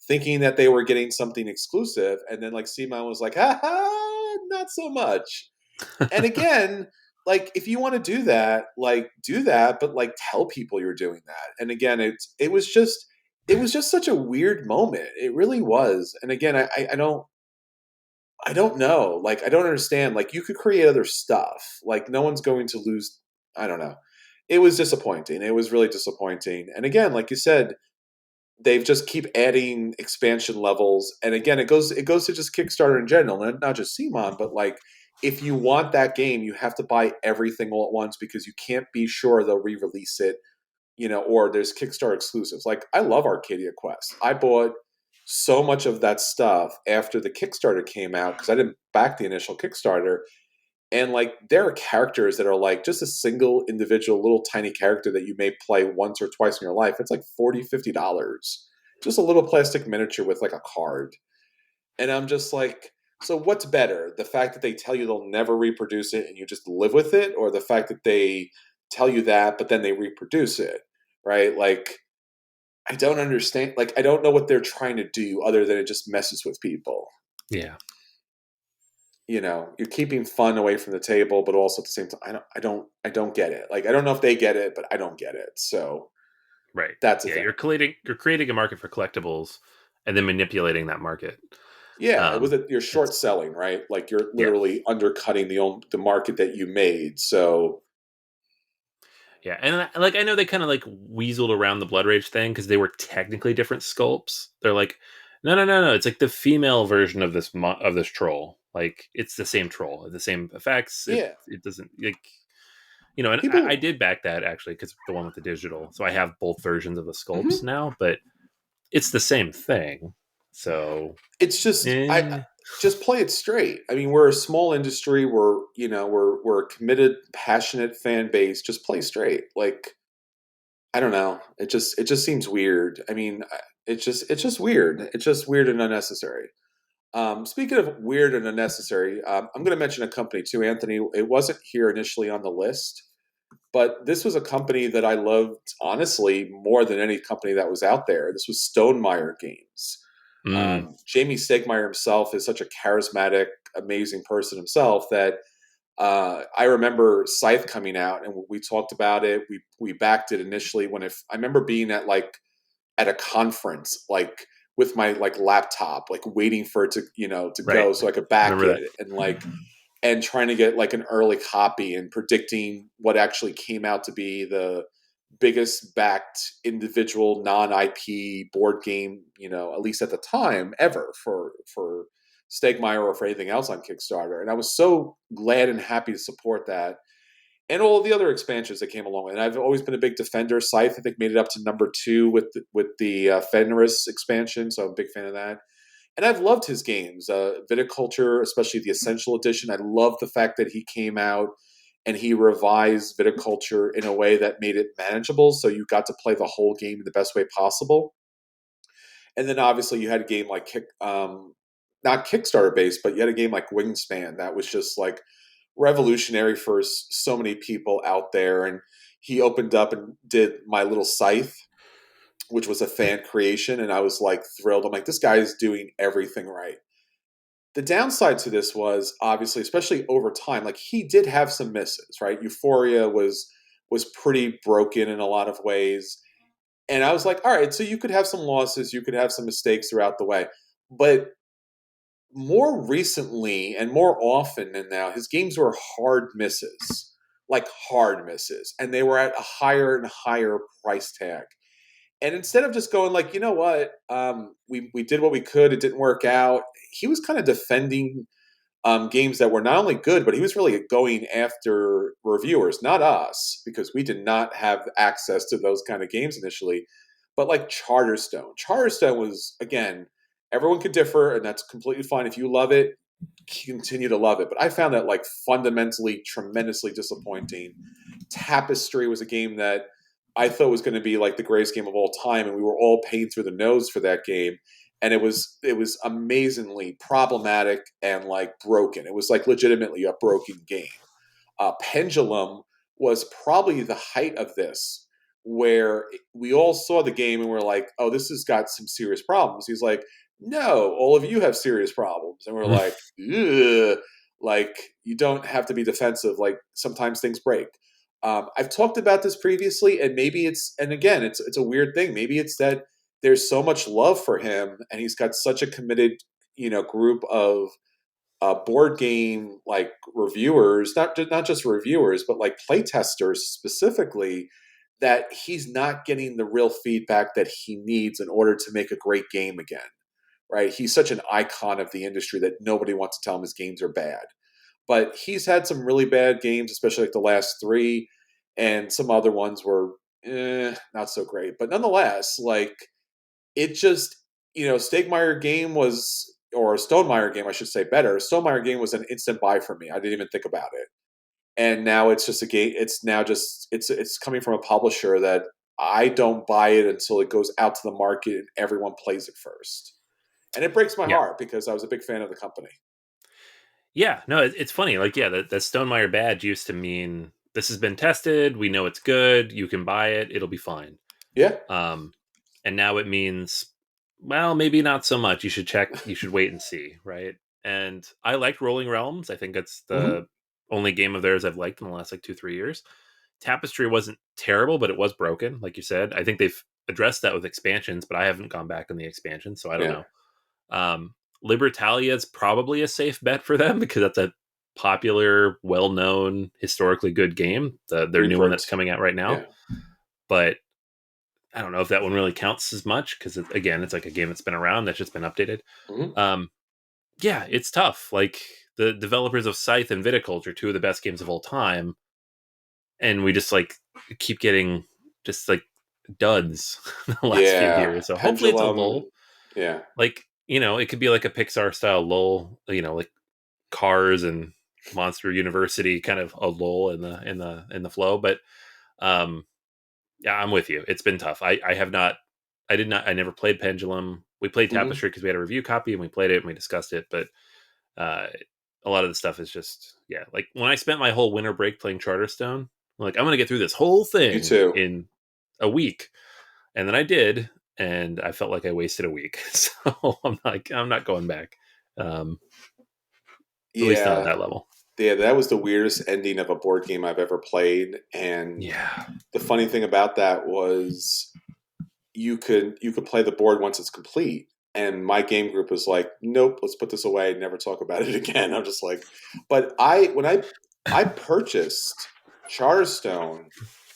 thinking that they were getting something exclusive, and then like Simon was like, "Ha ha, not so much." And again, like if you want to do that, like do that, but like tell people you're doing that. And again, it was just such a weird moment. It really was. And again, I don't know. Like, I don't understand. Like, you could create other stuff. Like, no one's going to lose. I don't know. It was disappointing. It was really disappointing. And again, like you said, they've just keep adding expansion levels. And again, it goes to just Kickstarter in general, not just CMON, but like if you want that game, you have to buy everything all at once because you can't be sure they'll re-release it, or there's Kickstarter exclusives. Like I love Arcadia Quest. I bought so much of that stuff after the Kickstarter came out because I didn't back the initial Kickstarter. And like there are characters that are like just a single individual little tiny character that you may play once or twice in your life. It's like $40-$50. Just a little plastic miniature with like a card. And I'm just like, so what's better? The fact that they tell you they'll never reproduce it and you just live with it, or the fact that they tell you that but then they reproduce it, right? Like I don't understand. Like I don't know what they're trying to do other than it just messes with people. Yeah. You're keeping fun away from the table, but also at the same time, I don't get it. Like I don't know if they get it, but I don't get it. So Right. that's the Yeah. thing. You're creating a market for collectibles and then manipulating that market. Yeah, it was you're short It's selling, right? Like you're yeah. literally undercutting the market that you made. So Yeah, and like I know they kind of like weaseled around the Blood Rage thing because they were technically different sculpts. They're like, no, no, no, no. It's like the female version of this troll. Like it's the same troll, the same effects. It yeah, it doesn't like and I people. did back that actually because the one with the digital. So I have both versions of the sculpts Mhm. now, but it's the same thing. So It's just I eh, just play it straight. I mean, we're a small industry. We're a committed, passionate fan base. Just play straight. Like I don't know. It just seems weird. I mean, it's just weird. It's just weird and unnecessary. Speaking of weird and unnecessary, I'm going to mention a company too, Anthony. It wasn't here initially on the list, but this was a company that I loved honestly more than any company that was out there. This was Stonemeyer Games. mm, Jamie Stegmaier himself is such a charismatic, amazing person himself that I remember Scythe coming out and we talked about it. We backed it initially I remember being at a conference like with my like laptop like waiting for it to right. go so I could back Remember that? it and trying to get like an early copy and predicting what actually came out to be the biggest backed individual non-IP board game, at least at the time ever for Stegmaier or for anything else on Kickstarter. And I was so glad and happy to support that. And all of the other expansions that came along. And I've always been a big defender. Scythe, I think, made it up to number 2 with the Fenris expansion, so I'm a big fan of that. And I've loved his games. Viticulture, especially the Essential Edition. I love the fact that he came out and he revised Viticulture in a way that made it manageable, so you got to play the whole game in the best way possible. And then obviously you had a game like not Kickstarter based, but you had a game like Wingspan that was just like revolutionary for so many people out there. And he opened up and did My Little Scythe, which was a fan creation, and I was like thrilled. I'm like, this guy is doing everything right. The downside to this was obviously, especially over time, like he did have some misses, right? Euphoria was pretty broken in a lot of ways. And I was like, all right, so you could have some losses, you could have some mistakes throughout the way. But more recently and more often than now, his games were hard misses, like hard misses, and they were at a higher and higher price tag. And instead of just going like, you know what, we did what we could, it didn't work out. He was kind of defending games that were not only good, but he was really going after reviewers, not us, because we did not have access to those kind of games initially. But like Charterstone, Charterstone was, again, everyone could differ, and that's completely fine. If you love it, continue to love it. But I found that like fundamentally tremendously disappointing. Tapestry was a game that I thought was going to be like the greatest game of all time, and we were all paying through the nose for that game. And it was amazingly problematic and like broken. It was like legitimately a broken game. Pendulum was probably the height of this, where we all saw the game and we're like, "Oh, this has got some serious problems." He's like, "No, all of you have serious problems," and we're like, "Ugh." Like, you don't have to be defensive. Like, sometimes things break. I've talked about this previously, and maybe and again, it's a weird thing. Maybe it's that there's so much love for him, and he's got such a committed, group of board game like reviewers, not just reviewers, but like playtesters specifically, that he's not getting the real feedback that he needs in order to make a great game again. Right? He's such an icon of the industry that nobody wants to tell him his games are bad. But he's had some really bad games, especially like the last three, and some other ones were not so great. But nonetheless, like, it just, Stegmeyer game was, or Stonemeyer game, I should say better. Stonemeyer game was an instant buy for me. I didn't even think about it. And now it's just a game. It's now just, it's coming from a publisher that I don't buy it until it goes out to the market and everyone plays it first. And it breaks my Yeah. heart because I was a big fan of the company. Yeah, no, it's funny. Like, yeah, the Stonemeyer badge used to mean this has been tested. We know it's good. You can buy it. It'll be fine. Yeah. And now it means, well, maybe not so much. You should check. You should wait and see, right? And I liked Rolling Realms. I think it's Mm-hmm. the only game of theirs I've liked in the last like 2-3 years. Tapestry wasn't terrible, but it was broken, like you said. I think they've addressed that with expansions, but I haven't gone back in the expansion, so I don't Yeah. know. Libertalia is probably a safe bet for them because that's a popular, well-known, historically good game. Their new one that's coming out right now. Yeah. But I don't know if that one really counts as much because, again, it's like a game that's been around that's just been updated. Mm-hmm. Yeah, it's tough. Like, the developers of Scythe and Viticulture, two of the best games of all time, and we just like keep getting just like duds the last few Yeah. years. So hopefully it's a Pendulum. lull. Yeah. Like, it could be like a Pixar style lull, like Cars and Monster University, kind of a lull in the flow. But yeah, I'm with you. It's been tough. I never played Pendulum. We played Mm-hmm. Tapestry because we had a review copy and we played it and we discussed it. But uh, a lot of the stuff is just, yeah. Like, when I spent my whole winter break playing Charterstone, I'm like, I'm gonna get through this whole Me thing too. in a week, and then I did, and I felt like I wasted a week. So I'm not going back. At least not at Yeah. that level. Yeah, that was the weirdest ending of a board game I've ever played. And Yeah. the funny thing about that was you could play the board once it's complete. And my game group was like, nope, let's put this away, never talk about it again. I'm just like, but when I purchased Charterstone,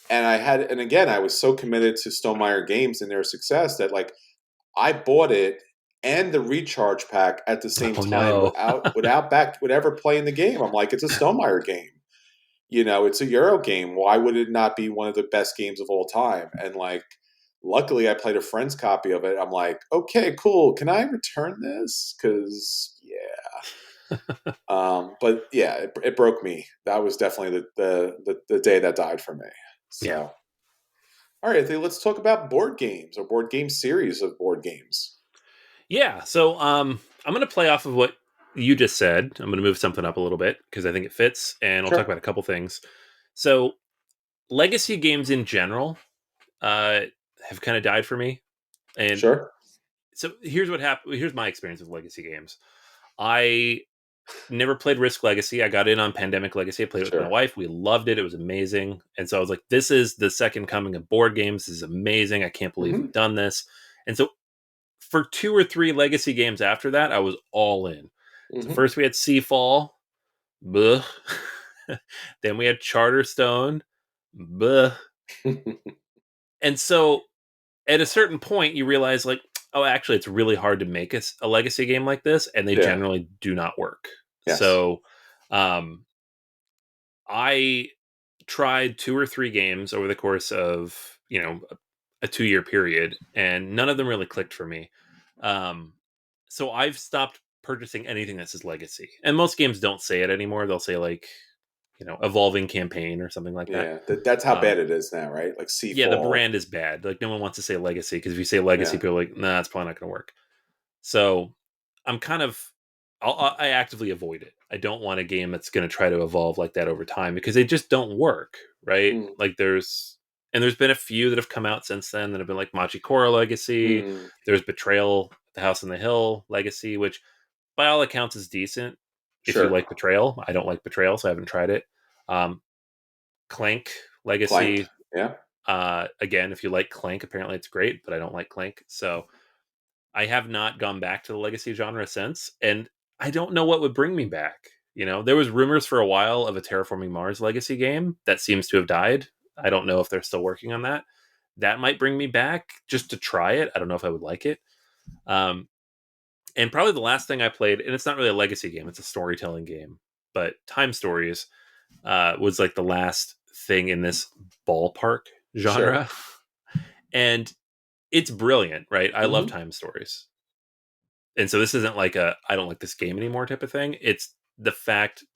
and again, I was so committed to Stonemeyer Games and their success that like I bought it and the recharge pack at the same Oh time no. without ever playing the game. I'm like, it's a Stonemeyer game. It's a Euro game. Why would it not be one of the best games of all time? And like, luckily, I played a friend's copy of it. I'm like, okay, cool. Can I return this? Because yeah. But yeah, it broke me. That was definitely the day that died for me. Yeah. So, all right, let's talk about board games or board game series of board games. Yeah. So I'm gonna play off of what you just said. I'm gonna move something up a little bit because I think it fits, and I'll talk Sure. about a couple things. So legacy games in general uh, have kind of died for me, and Sure. so here's what happened. Here's my experience with legacy games. I never played Risk Legacy. I got in on Pandemic Legacy. I played it with my Sure. wife. We loved it. It was amazing. And so I was like, this is the second coming of board games. This is amazing. I can't believe Hmm. we've done this. And so for 2 or 3 legacy games after that, I was all in. So Hmm. first we had Seafall. Blech. Then we had Charterstone. Bleh. And so at a certain point, you realize, like, oh, actually, it's really hard to make a legacy game like this, and they Yeah. generally do not work. Yes. So um, I tried 2 or 3 games over the course of, a 2-year period, and none of them really clicked for me. Um, so I've stopped purchasing anything that says legacy. And most games don't say it anymore. They'll say, like, evolving campaign or something like that. Yeah. That's how bad it is now, right? Like Yeah, the Seafall. brand is bad. Like, no one wants to say legacy, because if you say legacy, Yeah. people are like, nah, it's probably not going to work. So I'm kind of, I actively avoid it. I don't want a game that's going to try to evolve like that over time, because they just don't work, right? Mm. Like, there's been a few that have come out since then that have been like Machikoro Legacy. Mm. There's Betrayal, The House on the Hill Legacy, which by all accounts is decent if you Sure. like Betrayal. I don't like Betrayal, so I haven't tried it. Um, Clank Clank. Legacy, Yeah. again, if you like Clank, apparently it's great, but I don't like Clank. So I have not gone back to the legacy genre since, and I don't know what would bring me back. There was rumors for a while of a Terraforming Mars legacy game that seems to have died. I don't know if they're still working on that. That might bring me back just to try it. I don't know if I would like it. Um, and probably the last thing I played, and it's not really a legacy game; it's a storytelling game, but Time Stories was like the last thing in this ballpark Sure. genre, and it's brilliant, right? I love Hmm. Time Stories. And so this isn't like a I don't like this game anymore type of thing. It's the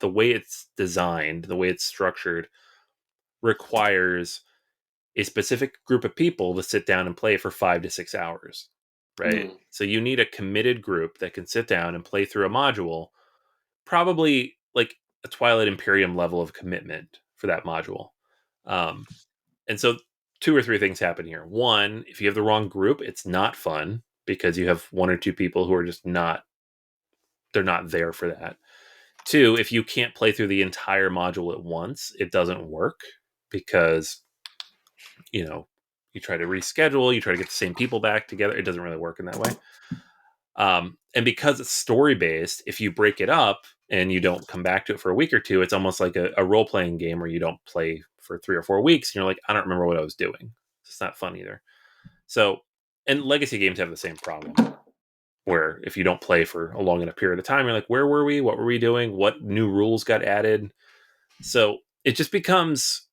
way it's designed, the way it's structured requires a specific group of people to sit down and play for 5 to 6 hours, right? Mm. So you need a committed group that can sit down and play through a module, probably like a Twilight Imperium level of commitment for that module. Um, and so 2 or 3 things happen here. One, if you have the wrong group, it's not fun because you have 1 or 2 people who are just not they're not there for that. Two, if you can't play through the entire module at once, it doesn't work because, you know, you try to reschedule, you try to get the same people back together. It doesn't really work in that way. And because it's story based, if you break it up and you don't come back to it for a week or two, it's almost like a role playing game where you don't play for 3 or 4 weeks. And you're like, I don't remember what I was doing. It's not fun either. So, and legacy games have the same problem where if you don't play for a long enough period of time, you're like, where were we? What were we doing? What new rules got added? So it just becomes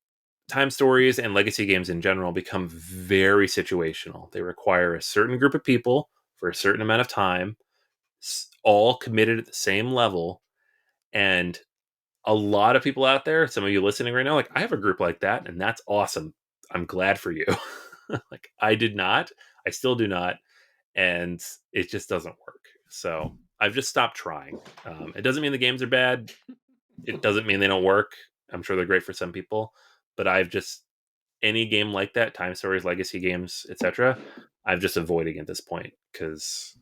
Time Stories and legacy games in general become very situational. They require a certain group of people for a certain amount of time, all committed at the same level. And a lot of people out there, some of you listening right now, like, I have a group like that, and that's awesome. I'm glad for you. Like, I did not, I still do not, and it just doesn't work. So I've just stopped trying. It doesn't mean the games are bad. It doesn't mean they don't work. I'm sure they're great for some people, but I've just any game like that, Time Stories, legacy games, etc. I've just avoiding at this point because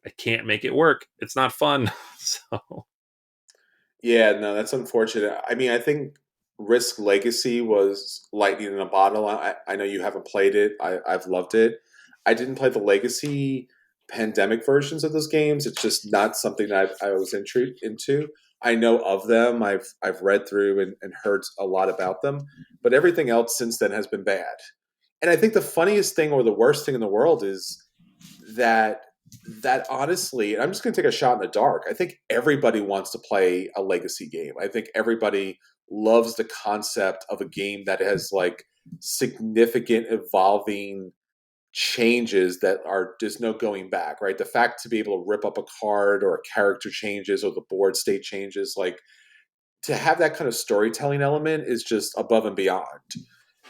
I can't make it work. It's not fun. So Yeah, no, that's unfortunate. I mean, I think Risk Legacy was lightning in a bottle. I know you haven't played it. I've loved it. I didn't play the Legacy pandemic versions of those games. It's just not something that I was intrigued into. I know of them. I've read through and heard a lot about them, but everything else since then has been bad. And I think the funniest thing or the worst thing in the world is that honestly, and I'm just going to take a shot in the dark. I think everybody wants to play a legacy game. I think everybody loves the concept of a game that has like significant evolving changes that are there's no going back, right? The fact to be able to rip up a card or a character changes or the board state changes, like to have that kind of storytelling element is just above and beyond.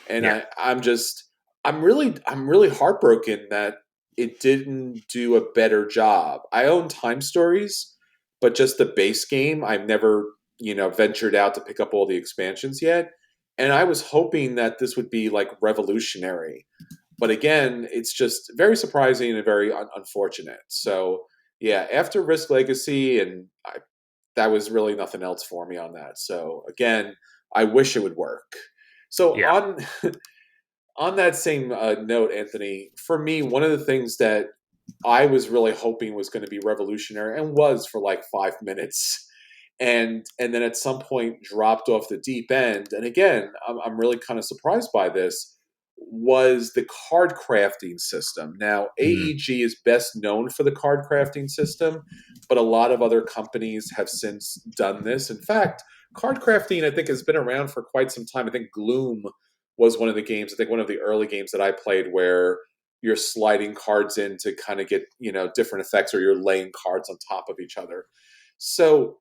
And yeah, I'm really heartbroken that it didn't do a better job. I own Time Stories, but just the base game, I've never, ventured out to pick up all the expansions yet. And I was hoping that this would be like revolutionary. But again, it's just very surprising and very unfortunate. So, yeah, after Risk Legacy, that was really nothing else for me on that. So, again, I wish it would work. So, yeah, on that same note, Anthony, for me, one of the things that I was really hoping was going to be revolutionary and was for like 5 minutes, and then at some point dropped off the deep end. And again, I'm really kind of surprised by this, was the card crafting system. Now, AEG is best known for the card crafting system, but a lot of other companies have since done this. In fact, card crafting, I think, has been around for quite some time. I think Gloom was one of the games, I think one of the early games that I played where you're sliding cards in to kind of get, different effects, or you're laying cards on top of each other. So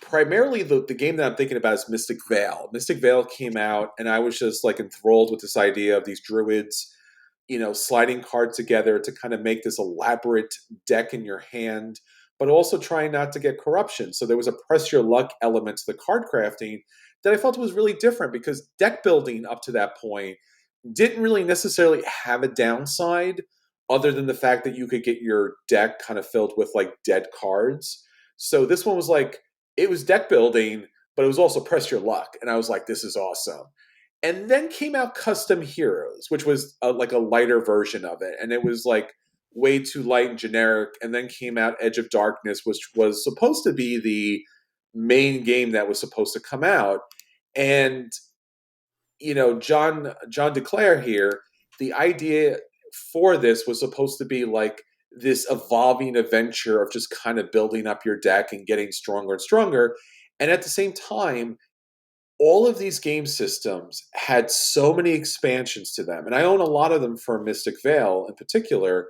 primarily the game that I'm thinking about is Mystic Vale. Mystic Vale came out, and I was just like enthralled with this idea of these druids, sliding cards together to kind of make this elaborate deck in your hand, but also trying not to get corruption. So there was a press your luck element to the card crafting that I felt was really different, because deck building up to that point didn't really necessarily have a downside other than the fact that you could get your deck kind of filled with like dead cards. So this one was like, it was deck building, but it was also press your luck. And I was like, this is awesome. And then came out Custom Heroes, which was like a lighter version of it. And it was like way too light and generic. And then came out Edge of Darkness, which was supposed to be the main game that was supposed to come out. And John DeClaire here, the idea for this was supposed to be like this evolving adventure of just kind of building up your deck and getting stronger and stronger. And at the same time, all of these game systems had so many expansions to them. And I own a lot of them for Mystic Vale in particular.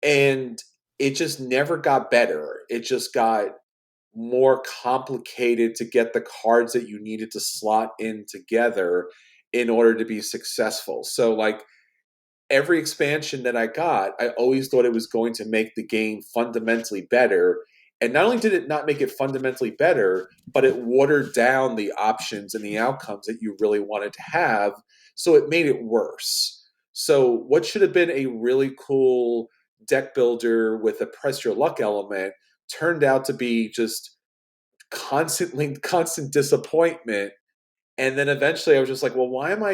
And it just never got better. It just got more complicated to get the cards that you needed to slot in together in order to be successful. So like every expansion that I got, I always thought it was going to make the game fundamentally better. And not only did it not make it fundamentally better, but it watered down the options and the outcomes that you really wanted to have. So it made it worse. So what should have been a really cool deck builder with a press your luck element turned out to be just constant disappointment. And then eventually I was just like, well, why am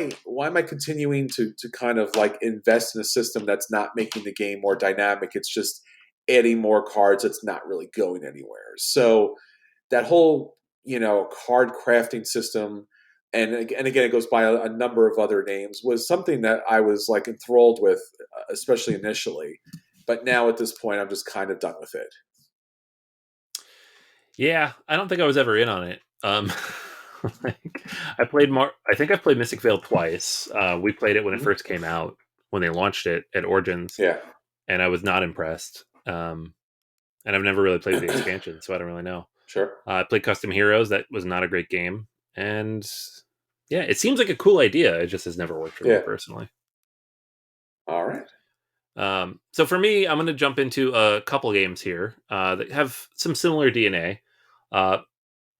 I continuing to kind of like invest in a system that's not making the game more dynamic? It's just adding more cards that's not really going anywhere. So that whole, card crafting system, and again it goes by a number of other names, was something that I was like enthralled with, especially initially. But now at this point, I'm just kind of done with it. Yeah, I don't think I was ever in on it. Like, I played more. I think I've played Mystic Vale twice. We played it when it first came out, when they launched it at Origins. Yeah, and I was not impressed. And I've never really played the expansion, so I don't really know. sure. I played Custom Heroes. That was not a great game, and yeah, it seems like a cool idea. It just has never worked for me personally. All right. So for me, I'm going to jump into a couple games here that have some similar DNA.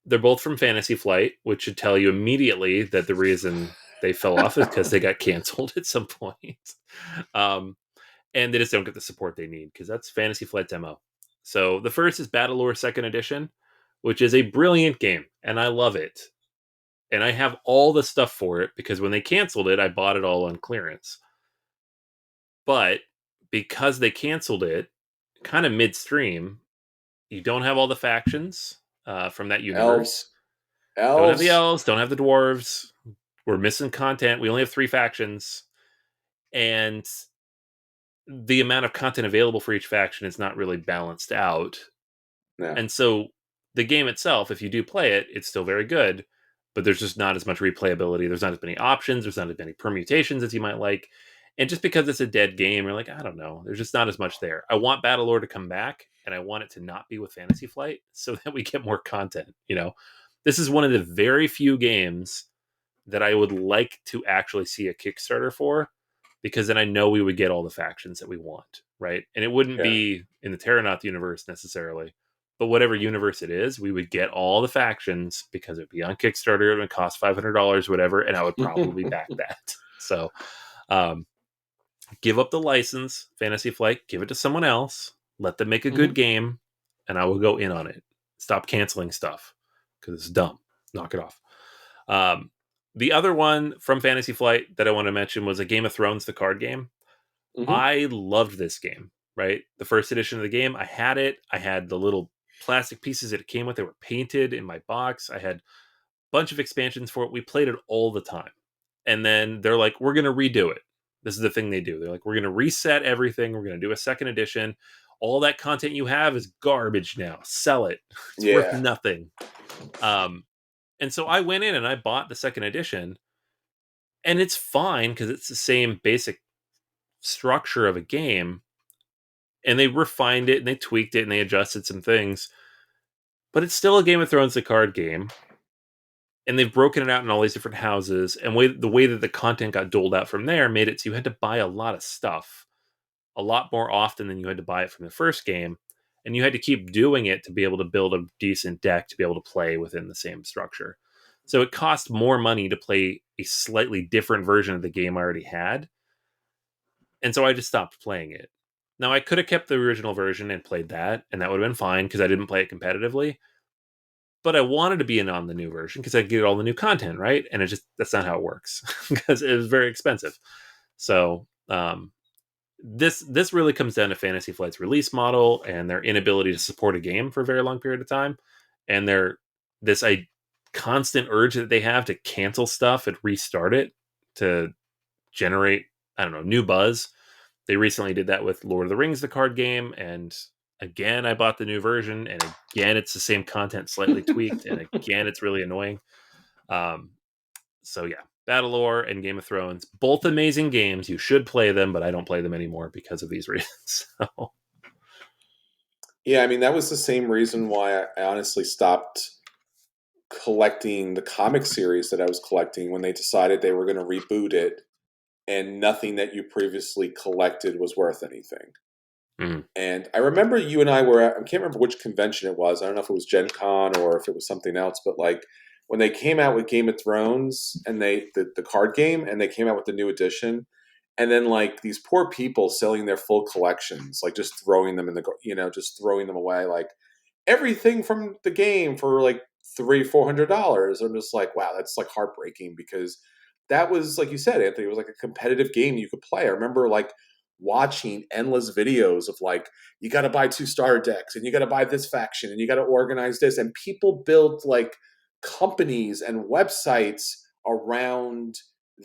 They're both from Fantasy Flight, which should tell you immediately that the reason they fell off is because they got canceled at some point. And they just don't get the support they need, because that's Fantasy Flight's MO. So the first is Battlelore 2nd Edition, which is a brilliant game, and I love it. And I have all the stuff for it, because when they canceled it, I bought it all on clearance. But because they canceled it kind of midstream, you don't have all the factions from that universe. Elves. Don't have the elves, don't have the dwarves. We're missing content. We only have 3 factions. And the amount of content available for each faction is not really balanced out. Yeah. And so the game itself, if you do play it, it's still very good, but there's just not as much replayability. There's not as many options. There's not as many permutations as you might like. And just because it's a dead game, you're like, I don't know. There's just not as much there. I want Battlelore to come back, and I want it to not be with Fantasy Flight so that we get more content. This is one of the very few games that I would like to actually see a Kickstarter for, because then I know we would get all the factions that we want, right? And it wouldn't be in the Terranaut universe necessarily, but whatever universe it is, we would get all the factions, because it'd be on Kickstarter, it would cost $500, whatever, and I would probably back that. So give up the license, Fantasy Flight, give it to someone else, let them make a good game, and I will go in on it. Stop canceling stuff, because it's dumb. Knock it off. The other one from Fantasy Flight that I want to mention was a Game of Thrones, the card game. I loved this game, right? The first edition of the game, I had it. I had the little plastic pieces that it came with. They were painted in my box. I had a bunch of expansions for it. We played it all the time. And then they're like, we're going to redo it. This is the thing they do. They're like, we're going to reset everything. We're going to do a second edition. All that content you have is garbage now. Sell it. It's worth Yeah. nothing. And so I went in and I bought the second edition, and it's fine because it's the same basic structure of a game. And they refined it and they tweaked it and they adjusted some things. But it's still a Game of Thrones, the card game. And they've broken it out in all these different houses. And the way that the content got doled out from there made it so you had to buy a lot of stuff a lot more often than you had to buy it from the first game. And you had to keep doing it to be able to build a decent deck to be able to play within the same structure. So it cost more money to play a slightly different version of the game I already had. And so I just stopped playing it. Now, I could have kept the original version and played that, and that would have been fine because I didn't play it competitively. But I wanted to be in on the new version because I get all the new content, right? And that's not how it works because it was very expensive. So this really comes down to Fantasy Flight's release model and their inability to support a game for a very long period of time, and this constant urge that they have to cancel stuff and restart it to generate, I don't know, new buzz. They recently did that with Lord of the Rings, the card game, and again, I bought the new version, and again, it's the same content, slightly tweaked, and again, it's really annoying. So yeah, Battlelore and Game of Thrones, both amazing games. You should play them, but I don't play them anymore because of these reasons. So. Yeah, I mean, that was the same reason why I honestly stopped collecting the comic series that I was collecting when they decided they were going to reboot it and nothing that you previously collected was worth anything. Mm. And I remember you and I were at, I can't remember which convention it was. I don't know if it was Gen Con or if it was something else, but like when they came out with Game of Thrones and the card game and they came out with the new edition, and then like these poor people selling their full collections, like just throwing them in the, just throwing them away, like everything from the game for like $300-400. I'm just like, wow, that's like heartbreaking because that was, like you said, Anthony, it was like a competitive game you could play. I remember like watching endless videos of like, you got to buy 2 starter decks and you got to buy this faction and you got to organize this, and people built like companies and websites around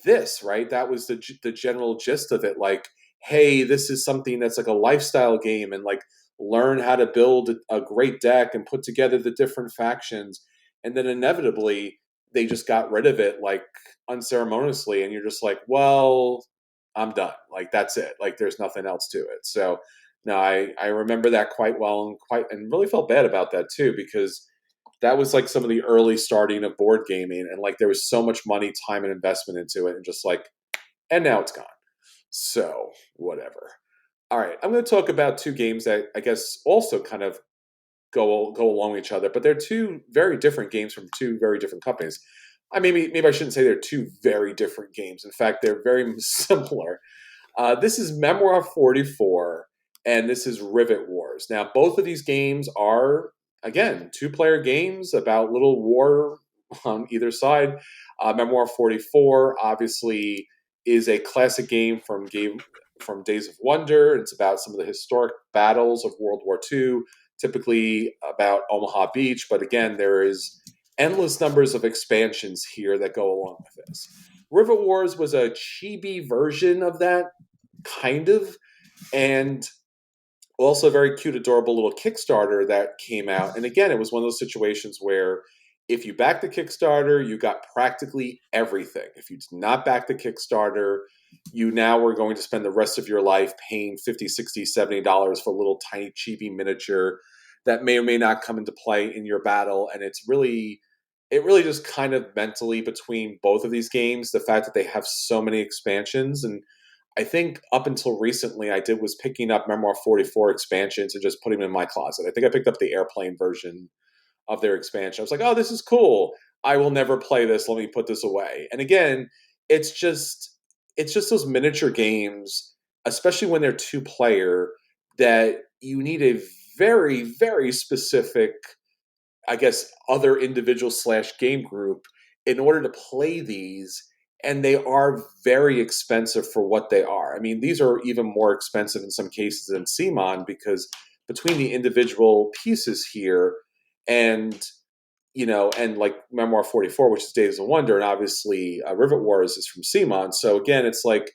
this, right? That was the general gist of it. Like, hey, this is something that's like a lifestyle game, and like learn how to build a great deck and put together the different factions. And then inevitably they just got rid of it like unceremoniously, and you're just like, well, I'm done. Like that's it. Like there's nothing else to it. So no, I remember that quite well, and really felt bad about that too, because that was like some of the early starting of board gaming, and like there was so much money, time, and investment into it, and just like, and now it's gone. So whatever. All right, I'm going to talk about 2 games that I guess also kind of go along with each other, but they're 2 very different games from 2 very different companies. Maybe I shouldn't say they're 2 very different games. In fact, they're very similar. This is Memoir 44, and this is Rivet Wars. Now, both of these games are, again, 2-player games about little war on either side. Memoir 44, obviously, is a classic game from Days of Wonder. It's about some of the historic battles of World War II, typically about Omaha Beach. But again, there is endless numbers of expansions here that go along with this. Rivet Wars was a chibi version of that, kind of, and also a very cute, adorable little Kickstarter that came out. And again, it was one of those situations where if you back the Kickstarter, you got practically everything. If you did not back the Kickstarter, you now were going to spend the rest of your life paying $50, $60, $70 for a little tiny chibi miniature that may or may not come into play in your battle. And it really just kind of mentally between both of these games, the fact that they have so many expansions. And I think up until recently, I was picking up Memoir 44 expansions and just putting them in my closet. I think I picked up the airplane version of their expansion. I was like, oh, this is cool. I will never play this. Let me put this away. And again, it's just those miniature games, especially when they're 2-player, that you need a very, very specific, I guess, other individual / game group in order to play these. And they are very expensive for what they are. I mean, these are even more expensive in some cases than CMON, because between the individual pieces here, and and like Memoir 44, which is Days of Wonder, and obviously Rivet Wars is from Simon. So again, it's like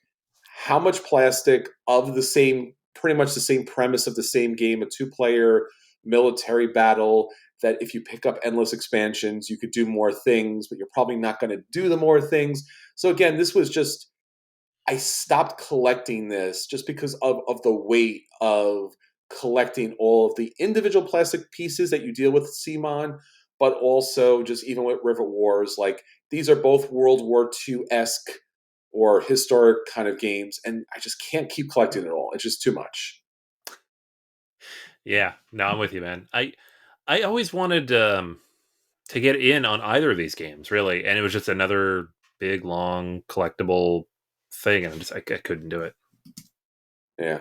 how much plastic of the same, pretty much the same premise of the same game, a two-player military battle that if you pick up endless expansions, you could do more things, but you're probably not going to do the more things. So again, this was just, I stopped collecting this just because of the weight of collecting all of the individual plastic pieces that you deal with Simon, but also just even with Rivet Wars, like these are both World War II-esque or historic kind of games, and I just can't keep collecting it all. It's just too much. Yeah, no, I'm with you, man. I always wanted to get in on either of these games, really, and it was just another big, long collectible thing, and I couldn't do it. Yeah.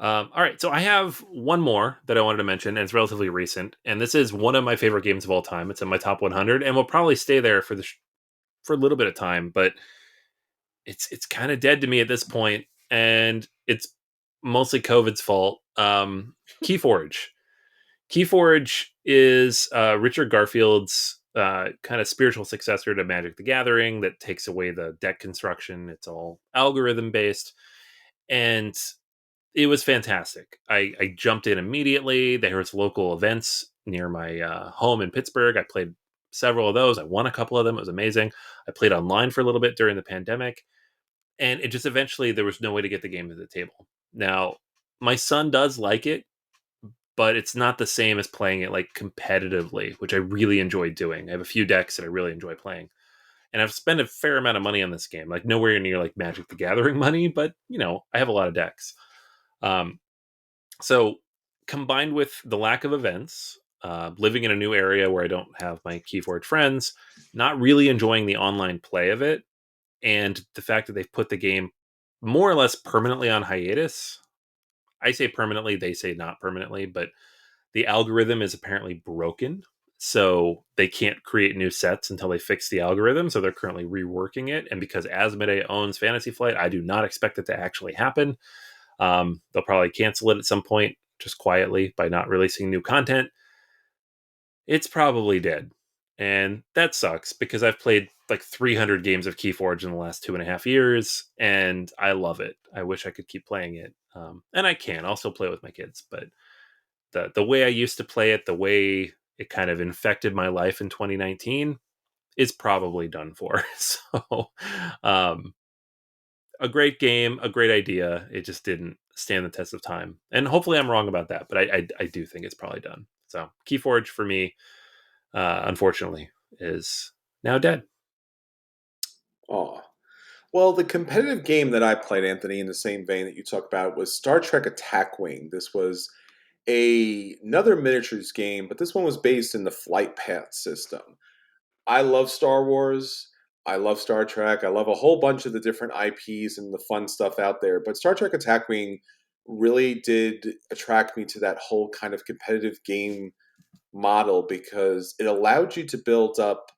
All right, so I have one more that I wanted to mention, and it's relatively recent, and this is one of my favorite games of all time. It's in my top 100, and will probably stay there for for a little bit of time, but it's kind of dead to me at this point, and it's mostly COVID's fault. Keyforge. Keyforge is Richard Garfield's kind of spiritual successor to Magic the Gathering that takes away the deck construction. It's all algorithm based, and it was fantastic. I jumped in immediately. There was local events near my home in Pittsburgh. I played several of those. I won a couple of them. It was amazing. I played online for a little bit during the pandemic, and it just eventually there was no way to get the game to the table. Now, my son does like it, but it's not the same as playing it like competitively, which I really enjoy doing. I have a few decks that I really enjoy playing. And I've spent a fair amount of money on this game, like nowhere near like Magic the Gathering money, but I have a lot of decks. Um, so combined with the lack of events, living in a new area where I don't have my Keyforge friends, not really enjoying the online play of it, and the fact that they've put the game more or less permanently on hiatus. I say permanently, they say not permanently, but the algorithm is apparently broken. So they can't create new sets until they fix the algorithm. So they're currently reworking it. And because Asmodee owns Fantasy Flight, I do not expect it to actually happen. They'll probably cancel it at some point, just quietly, by not releasing new content. It's probably dead. And that sucks because I've played like 300 games of Keyforge in the last 2.5 years, and I love it. I wish I could keep playing it. And I can. I'll still play with my kids, but the way I used to play it, the way it kind of infected my life in 2019 is probably done for. So, um, a great game, a great idea. It just didn't stand the test of time. And hopefully I'm wrong about that, but I do think it's probably done. So Keyforge for me, unfortunately, is now dead. Oh. Well, the competitive game that I played, Anthony, in the same vein that you talked about, was Star Trek Attack Wing. This was another miniatures game, but this one was based in the flight path system. I love Star Wars. I love Star Trek. I love a whole bunch of the different IPs and the fun stuff out there. But Star Trek Attack Wing really did attract me to that whole kind of competitive game model because it allowed you to build up,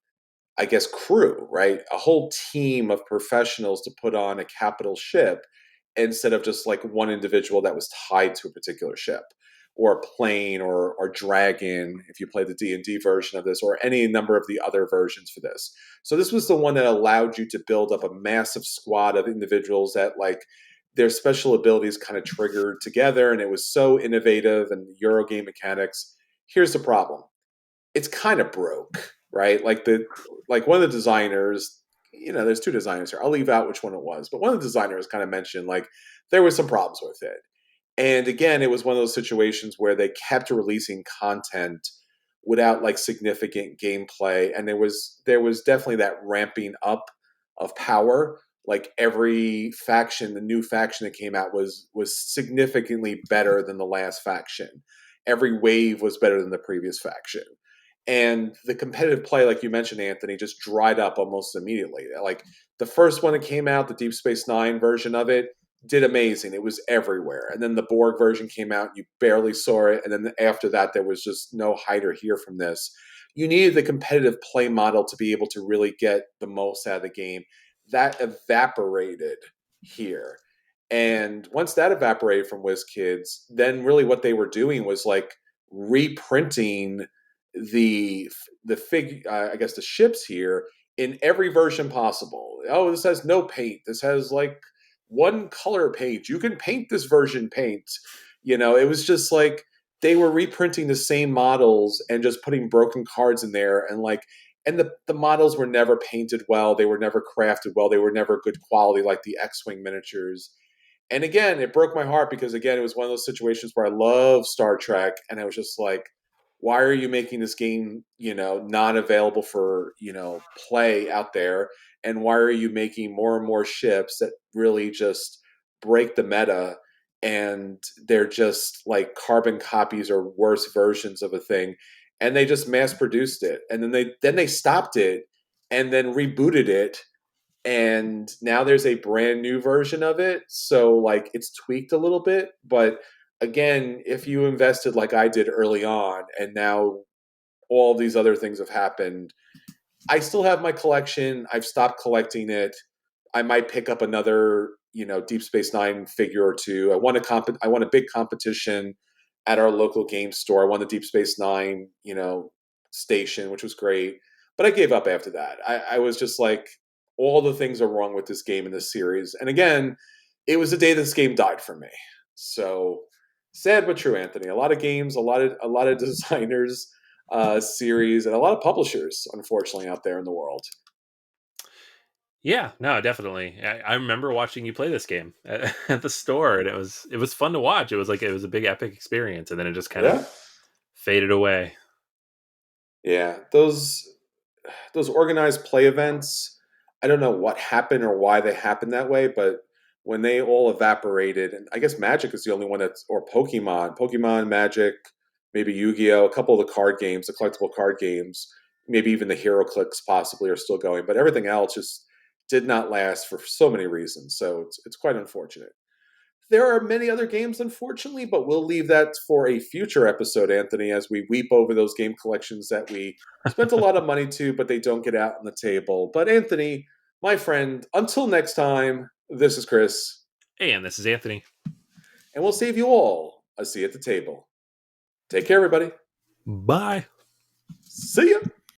I guess, crew, right? A whole team of professionals to put on a capital ship instead of just like one individual that was tied to a particular ship or a plane or dragon if you play the D&D version of this or any number of the other versions for this. So this was the one that allowed you to build up a massive squad of individuals that like their special abilities kind of triggered together, and it was so innovative and Eurogame mechanics. Here's the problem. It's kind of broke, right? Like one of the designers, there's two designers here. I'll leave out which one it was, but one of the designers kind of mentioned like there was some problems with it. And again, it was one of those situations where they kept releasing content without like significant gameplay, and there was definitely that ramping up of power. Like every faction, the new faction that came out was significantly better than the last faction. Every wave was better than the previous faction. And the competitive play, like you mentioned, Anthony, just dried up almost immediately. Like the first one that came out, the Deep Space Nine version of it, did amazing. It was everywhere. And then the Borg version came out, you barely saw it. And then after that, there was just no hide or hear from this. You needed the competitive play model to be able to really get the most out of the game. That evaporated here. And once that evaporated from WizKids, then really what they were doing was like reprinting the I guess the ships here in every version possible. Oh, this has no paint. This has like one color paint. You can paint this version paint. It was just like they were reprinting the same models and just putting broken cards in there, and the models were never painted well, they were never crafted well, they were never good quality like the X-Wing miniatures. And again, it broke my heart because again, it was one of those situations where I love Star Trek, and I was just like, why are you making this game, not available for, play out there? And why are you making more and more ships that really just break the meta, and they're just like carbon copies or worse versions of a thing? And they just mass produced it. And then they stopped it and then rebooted it, and now there's a brand new version of it, so like it's tweaked a little bit, but again, if you invested like I did early on and now all these other things have happened, I still have my collection. I've stopped collecting it. I might pick up another, Deep Space Nine figure or two. I won a big competition at our local game store. I won the Deep Space Nine, station, which was great. But I gave up after that. I was just like, all the things are wrong with this game in this series. And again, it was the day this game died for me. So sad but true, Anthony. A lot of games, a lot of designers, series, and a lot of publishers, unfortunately, out there in the world. Yeah, no, definitely. I remember watching you play this game at the store, and it was fun to watch. It was like it was a big epic experience, and then it just kind of Yeah, faded away. yeah. Those organized play events, I don't know what happened or why they happened that way, but when they all evaporated, and I guess Magic is the only one or Pokemon, Magic, maybe Yu-Gi-Oh, a couple of the card games, the collectible card games, maybe even the Hero Clicks possibly are still going, but everything else just did not last for so many reasons. So it's quite unfortunate. There are many other games, unfortunately, but we'll leave that for a future episode, Anthony, as we weep over those game collections that we spent a lot of money to, but they don't get out on the table. But, Anthony, my friend, until next time, this is Chris, Hey, and this is Anthony. and we'll save you all a seat at the table. Take care, everybody. Bye. See ya.